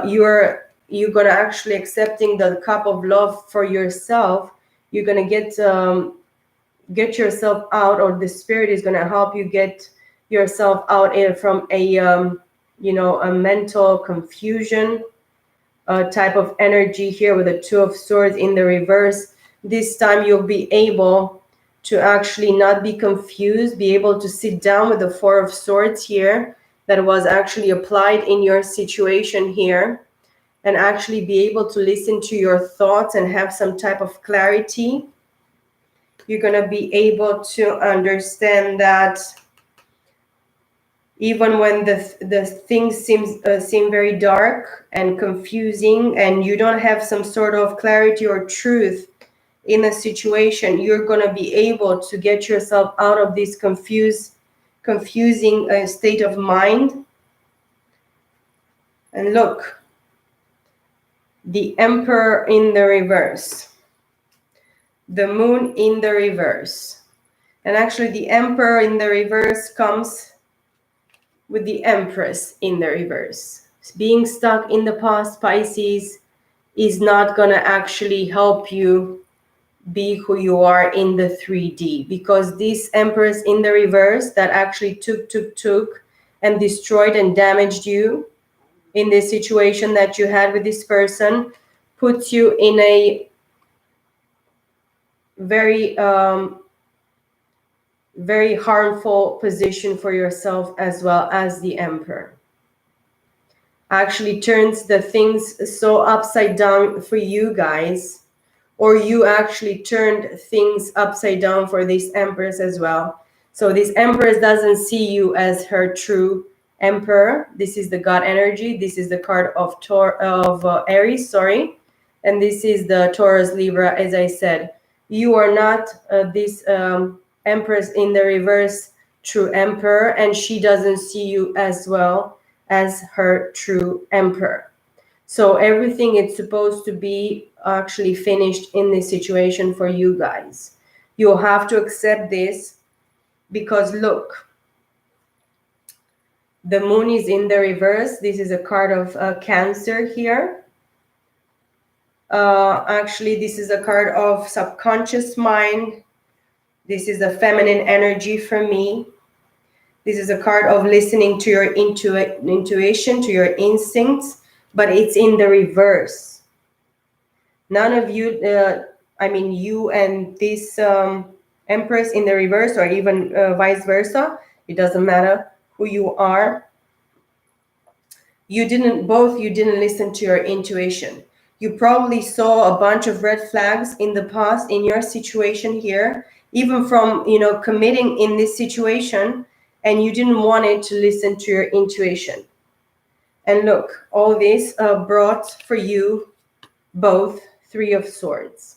you're going to actually accepting the cup of love for yourself. You're going to get yourself out, or the spirit is going to help you get yourself out from a mental confusion, type of energy here with the Two of Swords in the reverse. This time you'll be able to actually not be confused, be able to sit down with the Four of Swords here that was actually applied in your situation here, and actually be able to listen to your thoughts and have some type of clarity. You're going to be able to understand that even when the things seem very dark and confusing, and you don't have some sort of clarity or truth in a situation, you're going to be able to get yourself out of this confusing state of mind. And look, the Emperor in the reverse, the Moon in the reverse, and actually the Emperor in the reverse comes with the Empress in the reverse. Being stuck in the past, Pisces, is not going to actually help you be who you are in the 3D, because this Empress in the reverse that actually took and destroyed and damaged you in this situation that you had with this person puts you in a very very harmful position for yourself, as well as the Emperor. Actually turns the things so upside down for you guys, or you actually turned things upside down for this Empress as well. So this Empress doesn't see you as her true Emperor. This is the God energy. This is the card of Aries, sorry. And this is the Taurus Libra, as I said. You are not this Empress in the reverse true Emperor, and she doesn't see you as well as her true Emperor. So everything is supposed to be actually finished in this situation for you guys. You'll have to accept this, because look, the Moon is in the reverse. This is a card of Cancer here. Actually, this is a card of subconscious mind. This is a feminine energy for me. This is a card of listening to your intuition, to your instincts, but it's in the reverse. None of you, you and this Empress in the reverse, or even vice versa, it doesn't matter who you are. You didn't listen to your intuition. You probably saw a bunch of red flags in the past in your situation here, even from, committing in this situation, and you didn't want it to listen to your intuition. And look, all this brought for you both Three of Swords.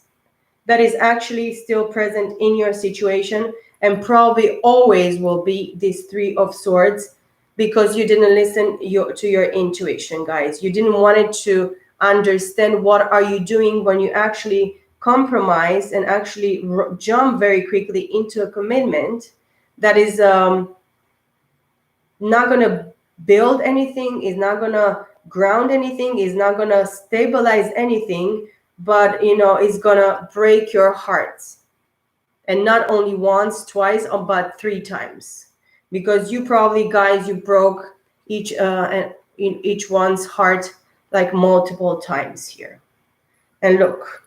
That is actually still present in your situation, and probably always will be this Three of Swords, because you didn't listen to your intuition, guys. You didn't want it to understand what are you doing when you actually compromise and actually jump very quickly into a commitment that is not going to build anything, is not going to ground anything, is not going to stabilize anything, but it's going to break your heart. And not only once, twice, but 3 times. Because you probably, guys, you broke each one's heart like multiple times here. And look,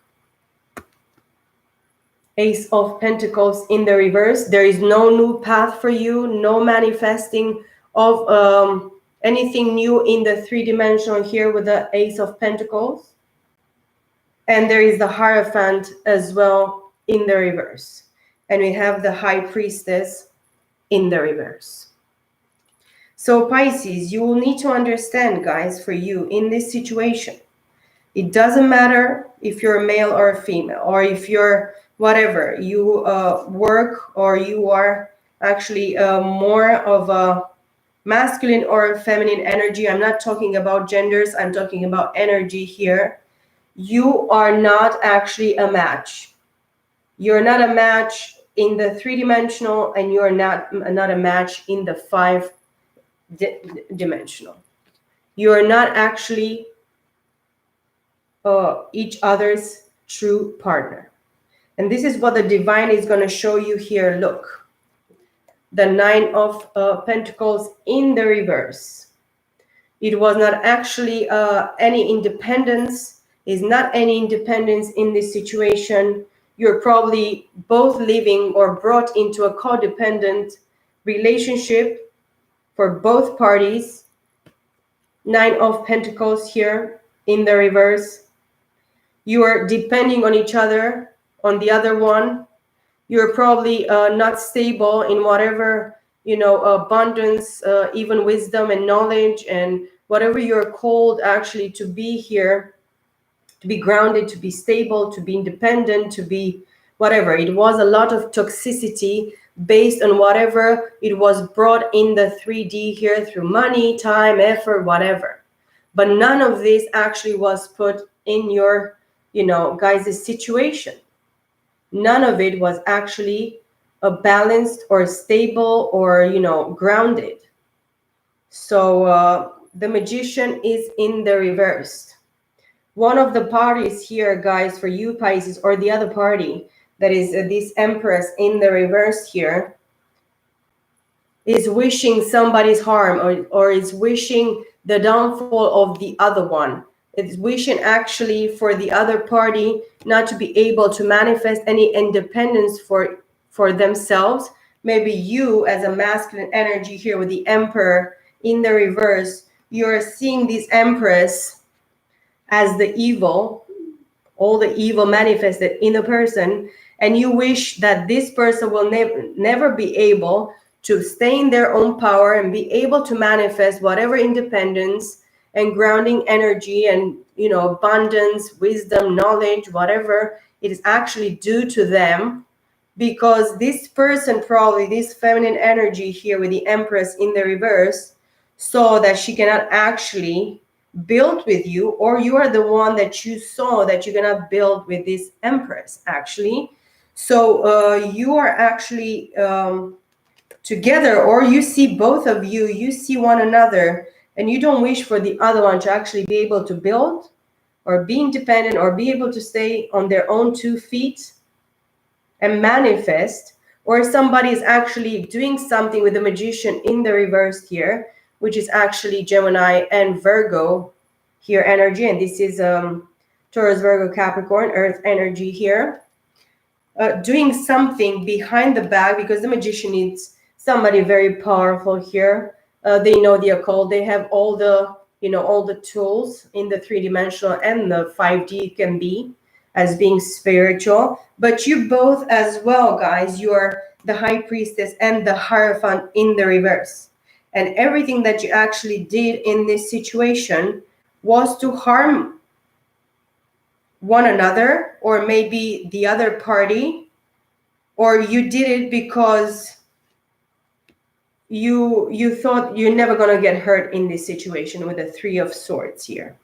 Ace of Pentacles in the reverse. There is no new path for you, no manifesting of anything new in the 3-dimensional here with the Ace of Pentacles. And there is the Hierophant as well in the reverse. And we have the High Priestess in the reverse. So Pisces, you will need to understand, guys, for you in this situation, it doesn't matter if you're a male or a female, or if you're whatever, you work, or you are actually more of a masculine or a feminine energy. I'm not talking about genders. I'm talking about energy here. You are not actually a match. You're not a match in the 3-dimensional, and you're not a match in the 5-dimensional. You're not actually each other's true partner. And this is what the divine is going to show you here. Look, the 9 of Pentacles in the reverse. It was not actually any independence, is not any independence in this situation. You're probably both living or brought into a codependent relationship for both parties. 9 of Pentacles here in the reverse. You are depending on each other, on the other one. You're probably not stable in whatever, abundance, even wisdom and knowledge and whatever you're called actually to be here, to be grounded, to be stable, to be independent, to be whatever. It was a lot of toxicity based on whatever it was brought in the 3D here through money, time, effort, whatever. But none of this actually was put in your, guys' situation. None of it was actually balanced or stable or, grounded. So the Magician is in the reverse. One of the parties here, guys, for you Pisces, or the other party, that is this Empress in the reverse here, is wishing somebody's harm or is wishing the downfall of the other one. It's wishing actually for the other party not to be able to manifest any independence for themselves. Maybe you, as a masculine energy here with the Emperor in the reverse, you're seeing this Empress as the evil, all the evil manifested in a person, and you wish that this person will never be able to stay in their own power and be able to manifest whatever independence and grounding energy and, abundance, wisdom, knowledge, whatever it is actually due to them, because this person, probably this feminine energy here with the Empress in the reverse, saw that she cannot actually build with you, or you are the one that you saw that you cannot build with this Empress actually. So you are actually together, or you see both of you, you see one another, and you don't wish for the other one to actually be able to build or be independent or be able to stay on their own 2 feet and manifest. Or somebody is actually doing something with the Magician in the reverse here, which is actually Gemini and Virgo here energy. And this is Taurus, Virgo, Capricorn, Earth energy here. Doing something behind the back, because the Magician needs somebody very powerful here. They know the occult. They have all the, all the tools in the 3-dimensional and the 5D can be as being spiritual. But you both as well, guys, you are the High Priestess and the Hierophant in the reverse. And everything that you actually did in this situation was to harm one another, or maybe the other party, or you did it because you thought you're never going to get hurt in this situation with the 3 of Swords here.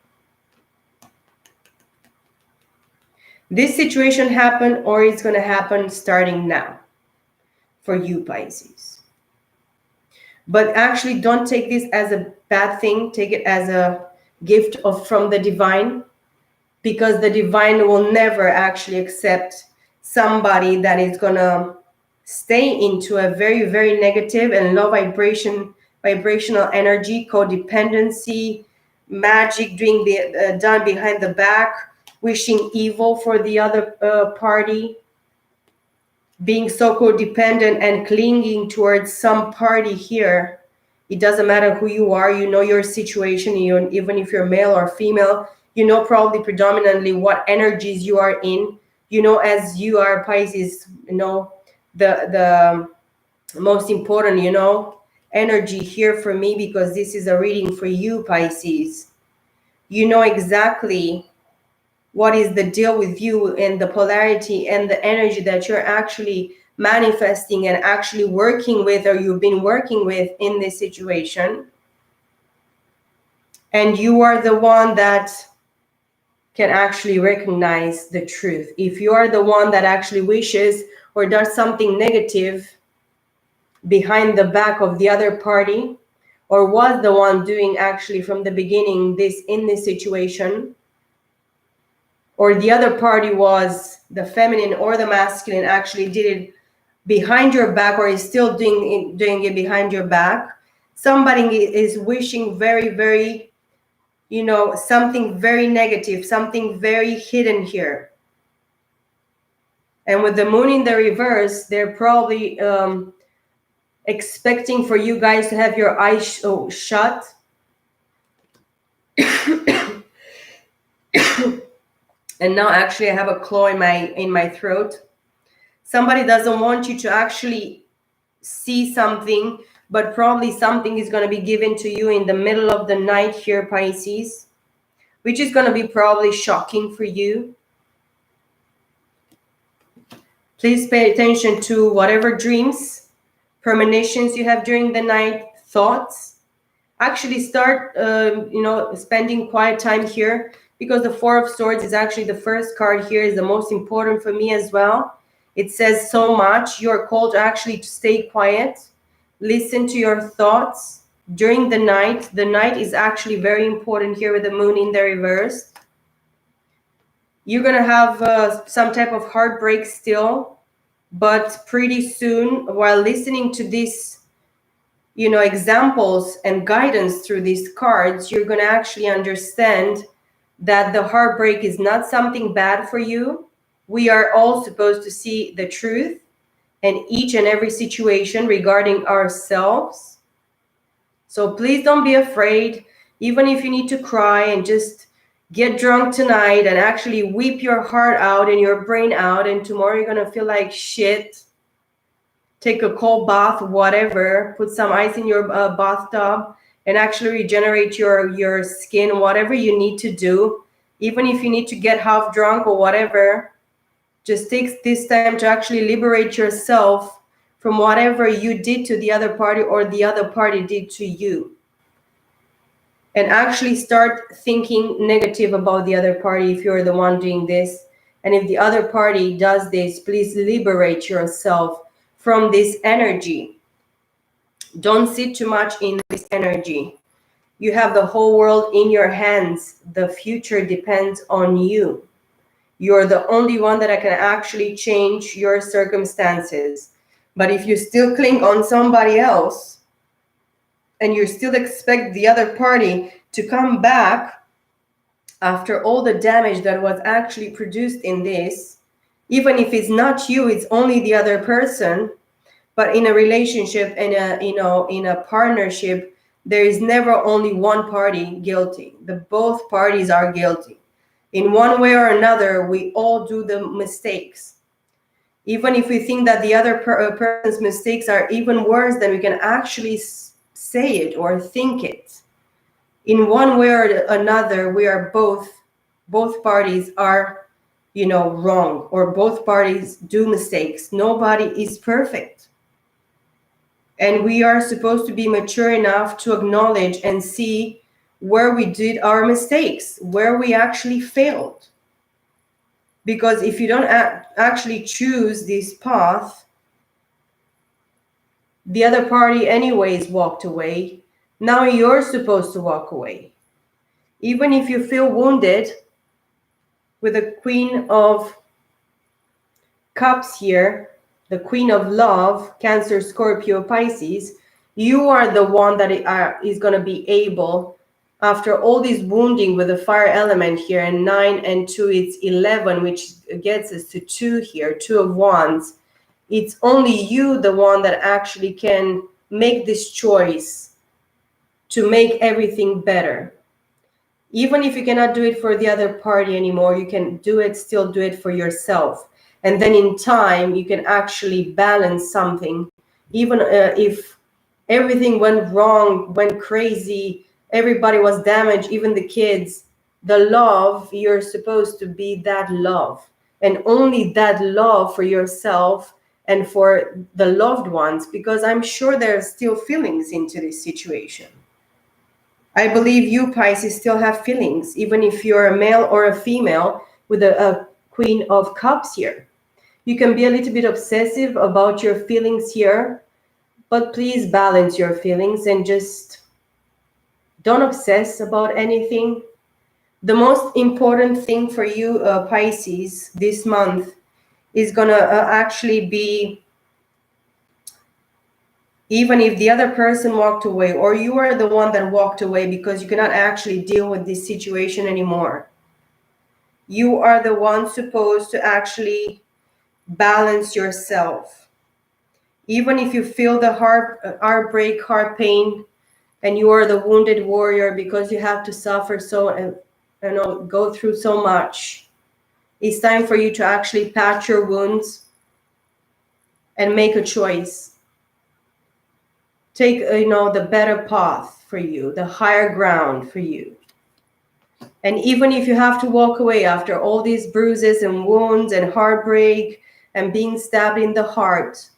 This situation happened, or it's going to happen starting now for you Pisces. But actually don't take this as a bad thing. Take it as a gift from the divine, because the divine will never actually accept somebody that is going to stay into a very, very negative and low vibrational energy, codependency, magic done behind the back, wishing evil for the other party, being so codependent and clinging towards some party here. It doesn't matter who you are, your situation, even if you're male or female, probably predominantly what energies you are in, as you are Pisces, the most important, energy here for me, because this is a reading for you Pisces. You know exactly what is the deal with you and the polarity and the energy that you're actually manifesting and actually working with, or you've been working with in this situation. And you are the one that can actually recognize the truth. If you are the one that actually wishes or does something negative behind the back of the other party, or was the one doing actually from the beginning this in this situation, or the other party was the feminine or the masculine, actually did it behind your back, or is still doing it behind your back. Somebody is wishing very, very you know, something very negative, something very hidden here. And with the moon in the reverse, they're probably expecting for you guys to have your eyes shut. And now actually I have a claw in my throat. Somebody doesn't want you to actually see something, but probably something is going to be given to you in the middle of the night here, Pisces, which is going to be probably shocking for you. Please pay attention to whatever dreams, premonitions you have during the night, thoughts. Actually start, you know, spending quiet time here, because the Four of Swords is actually the first card here, is the most important for me as well. It says so much. You're called actually to stay quiet, listen to your thoughts during the night. The night is actually very important here with the moon in the reverse. You're going to have some type of heartbreak still, but pretty soon, while listening to this, you know, examples and guidance through these cards, you're going to actually understand that the heartbreak is not something bad for you. We are all supposed to see the truth in each and every situation regarding ourselves. So please don't be afraid, even if you need to cry and just get drunk tonight and actually weep your heart out and your brain out, and tomorrow you're going to feel like shit. Take a cold bath, whatever, put some ice in your bathtub and actually regenerate your skin, whatever you need to do. Even if you need to get half drunk or whatever, just take this time to actually liberate yourself from whatever you did to the other party or the other party did to you. And actually start thinking negative about the other party if you're the one doing this. And if the other party does this, please liberate yourself from this energy. Don't sit too much in this energy. You have the whole world in your hands. The future depends on you. You're the only one that can actually change your circumstances. But if you still cling on somebody else and you still expect the other party to come back after all the damage that was actually produced in this, even if it's not you, it's only the other person. But in a relationship, in a partnership, there is never only one party guilty. Both parties are guilty. In one way or another, we all do the mistakes. Even if we think that the other person's mistakes are even worse, then we can actually say it or think it. In one way or another, we are both parties are, wrong, or both parties do mistakes. Nobody is perfect. And we are supposed to be mature enough to acknowledge and see where we did our mistakes, where we actually failed. Because if you don't actually choose this path, the other party anyways walked away. Now you're supposed to walk away. Even if you feel wounded, with the Queen of Cups here, the Queen of Love, Cancer, Scorpio, Pisces, you are the one that is going to be able, after all this wounding with the fire element here, and 9 and 2, it's 11, which gets us to 2 here, 2 of Wands. It's only you, the one that actually can make this choice to make everything better. Even if you cannot do it for the other party anymore, you can still do it for yourself. And then in time, you can actually balance something. Even if everything went wrong, went crazy, everybody was damaged, even the kids, the love, you're supposed to be that love. And only that love for yourself and for the loved ones, because I'm sure there's still feelings into this situation. I believe you, Pisces, still have feelings, even if you're a male or a female with a Queen of Cups here. You can be a little bit obsessive about your feelings here, but please balance your feelings and just don't obsess about anything. The most important thing for you, Pisces, this month is going to actually be even if the other person walked away, or you are the one that walked away because you cannot actually deal with this situation anymore. You are the one supposed to actually balance yourself. Even if you feel the heartbreak, heart pain, and you are the wounded warrior because you have to suffer so and go through so much, it's time for you to actually patch your wounds and make a choice. Take the better path for you, the higher ground for you. And even if you have to walk away after all these bruises and wounds and heartbreak and being stabbed in the heart,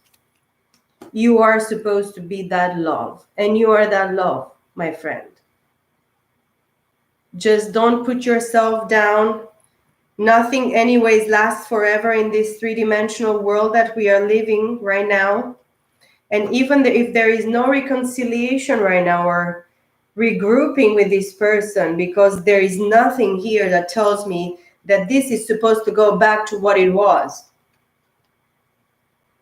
you are supposed to be that love. And you are that love, my friend. Just don't put yourself down. Nothing anyways lasts forever in this three-dimensional world that we are living right now. And even if there is no reconciliation right now or regrouping with this person, because there is nothing here that tells me that this is supposed to go back to what it was.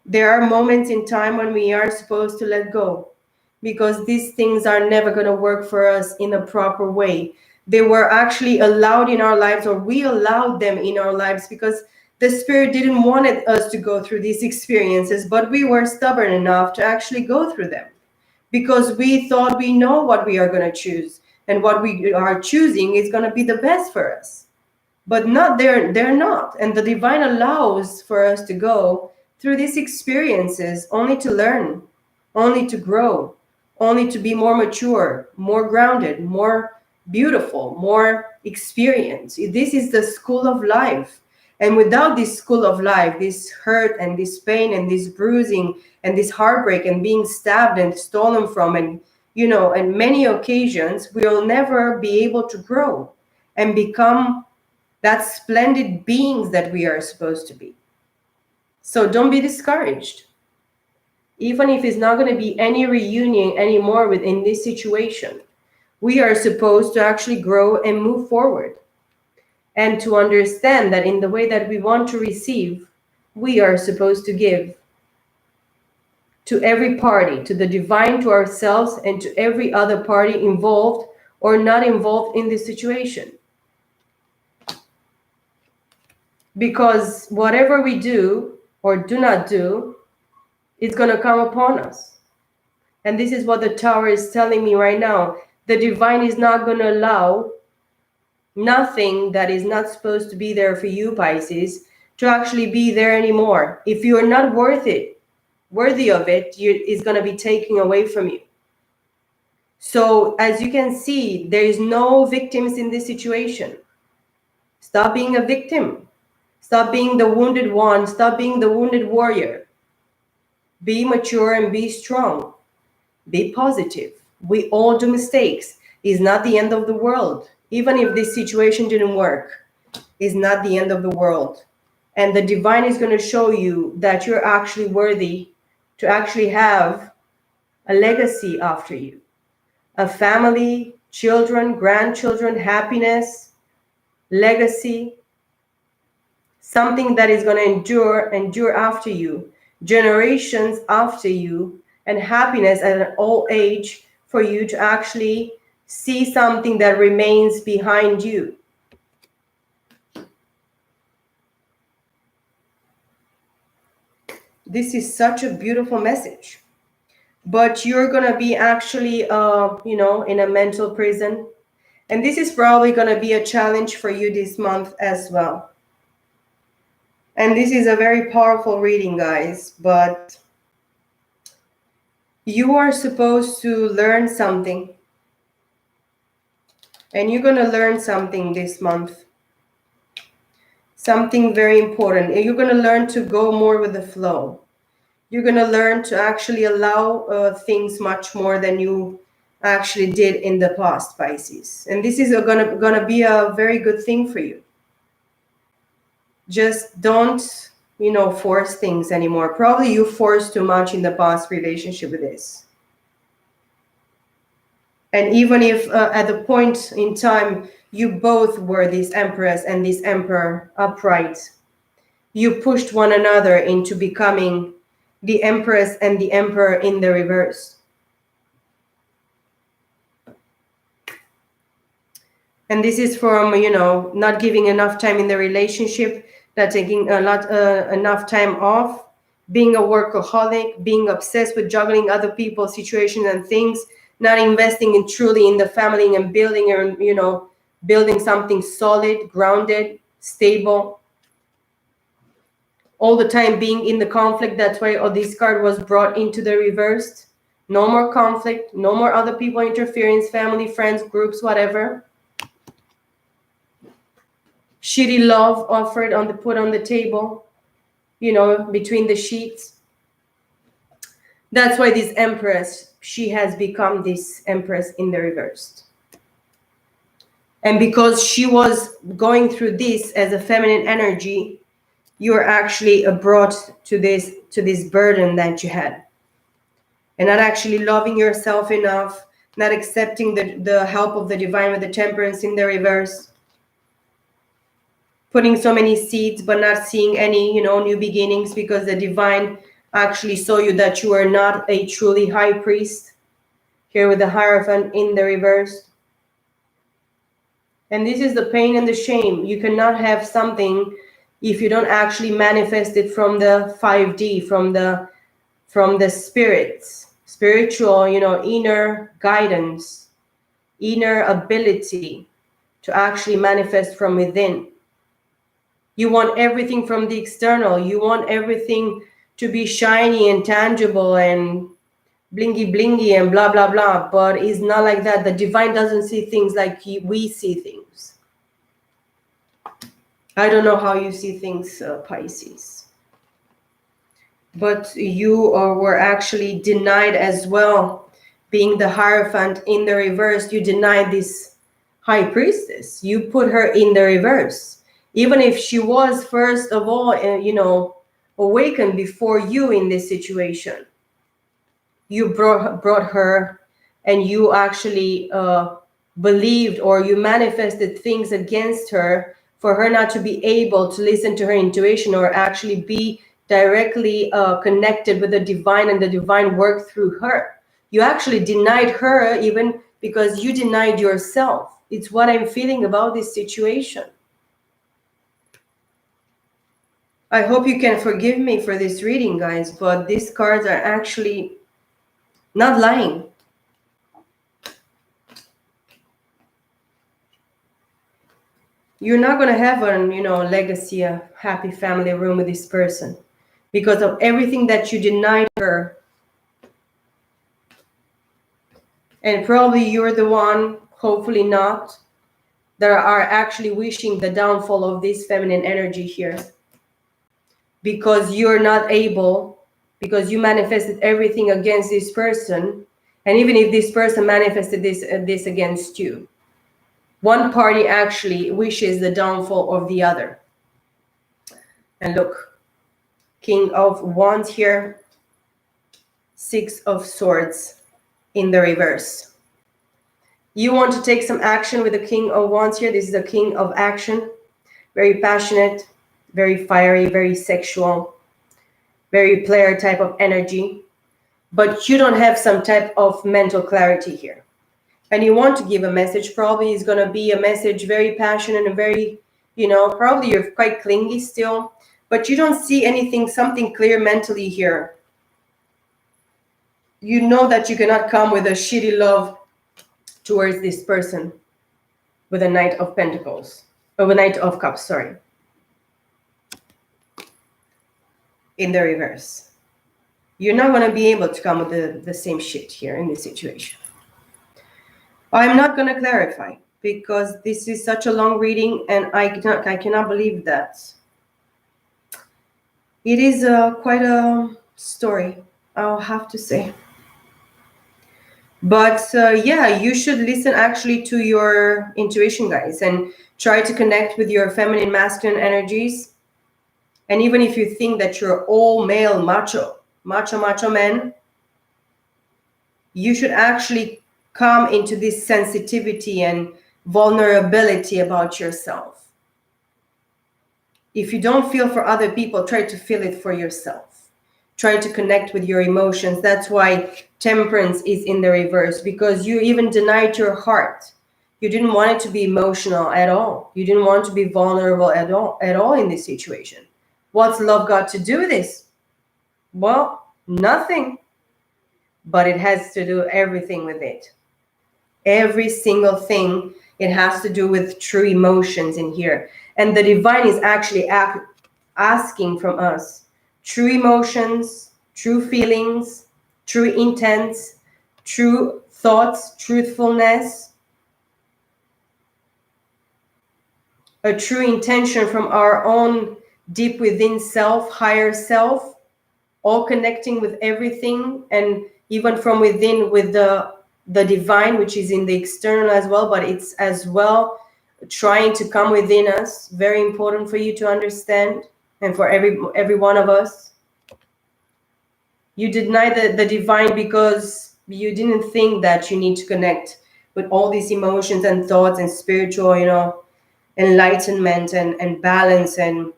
There are moments in time when we are supposed to let go, because these things are never going to work for us in a proper way. They were actually allowed in our lives, or we allowed them in our lives, because the Spirit didn't want us to go through these experiences, but we were stubborn enough to actually go through them because we thought we know what we are going to choose, and what we are choosing is going to be the best for us. But not they're not. And the divine allows for us to go through these experiences only to learn, only to grow, only to be more mature, more grounded, more beautiful, more experienced. This is the school of life. And without this school of life, this hurt and this pain and this bruising and this heartbreak and being stabbed and stolen from, and and many occasions, we'll never be able to grow and become that splendid beings that we are supposed to be. So don't be discouraged. Even if it's not going to be any reunion anymore within this situation, we are supposed to actually grow and move forward. And to understand that in the way that we want to receive, we are supposed to give to every party, to the divine, to ourselves, and to every other party involved or not involved in this situation. Because whatever we do or do not do is going to come upon us. And this is what the Tower is telling me right now. The divine is not going to allow nothing that is not supposed to be there for you, Pisces, to actually be there anymore. If you are not worthy of it, it's going to be taken away from you. So as you can see, there is no victims in this situation. Stop being a victim. Stop being the wounded one. Stop being the wounded warrior. Be mature and be strong. Be positive. We all do mistakes. It's not the end of the world. Even if this situation didn't work, it's not the end of the world. And the divine is going to show you that you're actually worthy to actually have a legacy after you. A family, children, grandchildren, happiness, legacy. Something that is going to endure after you, generations after you, and happiness at an old age for you to actually see something that remains behind you. This is such a beautiful message. But you're going to be actually, in a mental prison. And this is probably going to be a challenge for you this month as well. And this is a very powerful reading, guys, but you are supposed to learn something. And you're going to learn something this month. Something very important. And you're going to learn to go more with the flow. You're going to learn to actually allow things much more than you actually did in the past, Pisces. And this is going to be a very good thing for you. Just don't, force things anymore. Probably you forced too much in the past relationship with this. And even if at the point in time you both were this Empress and this Emperor upright, you pushed one another into becoming the Empress and the Emperor in the reverse. And this is from, not giving enough time in the relationship, not taking enough time off, being a workaholic, being obsessed with juggling other people's situations and things, not investing in truly in the family and building something solid, grounded, stable. All the time being in the conflict. That's why this card was brought into the reversed. No more conflict, no more other people interference, family, friends, groups, whatever. Shitty love offered put on the table, between the sheets. That's why this Empress, she has become this Empress in the reversed. And because she was going through this as a feminine energy, you're actually brought to this burden that you had. And not actually loving yourself enough, not accepting the help of the divine with the Temperance in the reverse. Putting so many seeds but not seeing any, new beginnings, because the divine actually saw you that you are not a truly high priest. Here with the Hierophant in the reverse. And this is the pain and the shame. You cannot have something if you don't actually manifest it from the 5D, from the spirits, spiritual, inner guidance, inner ability to actually manifest from within. You want everything from the external. You want everything to be shiny and tangible and blingy blingy and blah blah blah, but it's not like that. The divine doesn't see things like we see things. I don't know how you see things, Pisces, but you were actually denied as well. Being the Hierophant in the reverse, you denied this High Priestess. You put her in the reverse, even if she was first of all awakened before you in this situation. You brought her, and you actually believed, or you manifested things against her for her not to be able to listen to her intuition or actually be directly connected with the divine, and the divine work through her. You actually denied her even because you denied yourself. It's what I'm feeling about this situation. I hope you can forgive me for this reading, guys, but these cards are actually not lying. You're not going to have a, legacy, a happy family room with this person because of everything that you denied her. And probably you're the one, hopefully not, that are actually wishing the downfall of this feminine energy here. Because you're not able, because you manifested everything against this person. And even if this person manifested this against you, one party actually wishes the downfall of the other. And look, King of Wands here, Six of Swords in the reverse. You want to take some action with the King of Wands here. This is the King of Action. Very passionate, very fiery, very sexual, very player type of energy. But you don't have some type of mental clarity here. And you want to give a message. Probably is going to be a message very passionate and very, probably you're quite clingy still. But you don't see anything, something clear mentally here. You know that you cannot come with a shitty love towards this person with a Knight of Pentacles. Or a Knight of Cups, sorry. In the reverse. You're not going to be able to come with the same shit here in this situation. I'm not going to clarify because this is such a long reading and I cannot believe that. It is quite a story, I'll have to say. But yeah, you should listen actually to your intuition, guys, and try to connect with your feminine, masculine energies. And even if you think that you're all male, macho men, you should actually come into this sensitivity and vulnerability about yourself. If you don't feel for other people, try to feel it for yourself. try to connect with your emotions. That's why Temperance is in the reverse, because you even denied your heart. You didn't want it to be emotional at all. You didn't want to be vulnerable at all in this situation. What's love got to do with this? Well, nothing. But it has to do everything with it. Every single thing, it has to do with true emotions in here. And the divine is actually asking from us true emotions, true feelings, true intents, true thoughts, truthfulness, a true intention from our own deep within self, higher self, all connecting with everything, and even from within with the divine, which is in the external as well, but it's as well trying to come within us. Very important for you to understand, and for every one of us. You deny the divine because you didn't think that you need to connect with all these emotions and thoughts and spiritual, enlightenment and balance and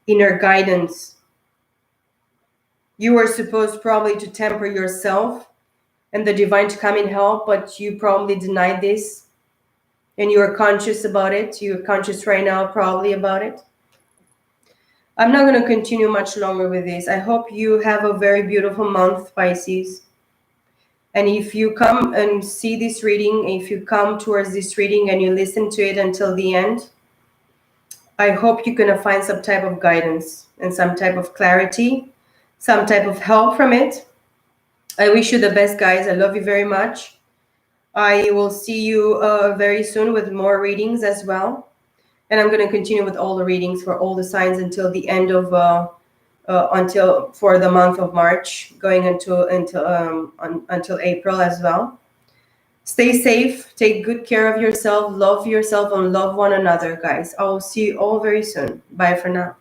inner guidance. You were supposed probably to temper yourself and the divine to come and help, but you probably denied this, and you are conscious about it. You're conscious right now probably about it. I'm not going to continue much longer with this. I hope you have a very beautiful month, Pisces. And if you come and see this reading, if you come towards this reading and you listen to it until the end, I hope you're going to find some type of guidance and some type of clarity, some type of help from it. I wish you the best, guys. I love you very much. I will see you very soon with more readings as well. And I'm going to continue with all the readings for all the signs until the end of for the month of March, going until April as well. Stay safe, take good care of yourself, love yourself, and love one another, guys. I will see you all very soon. Bye for now.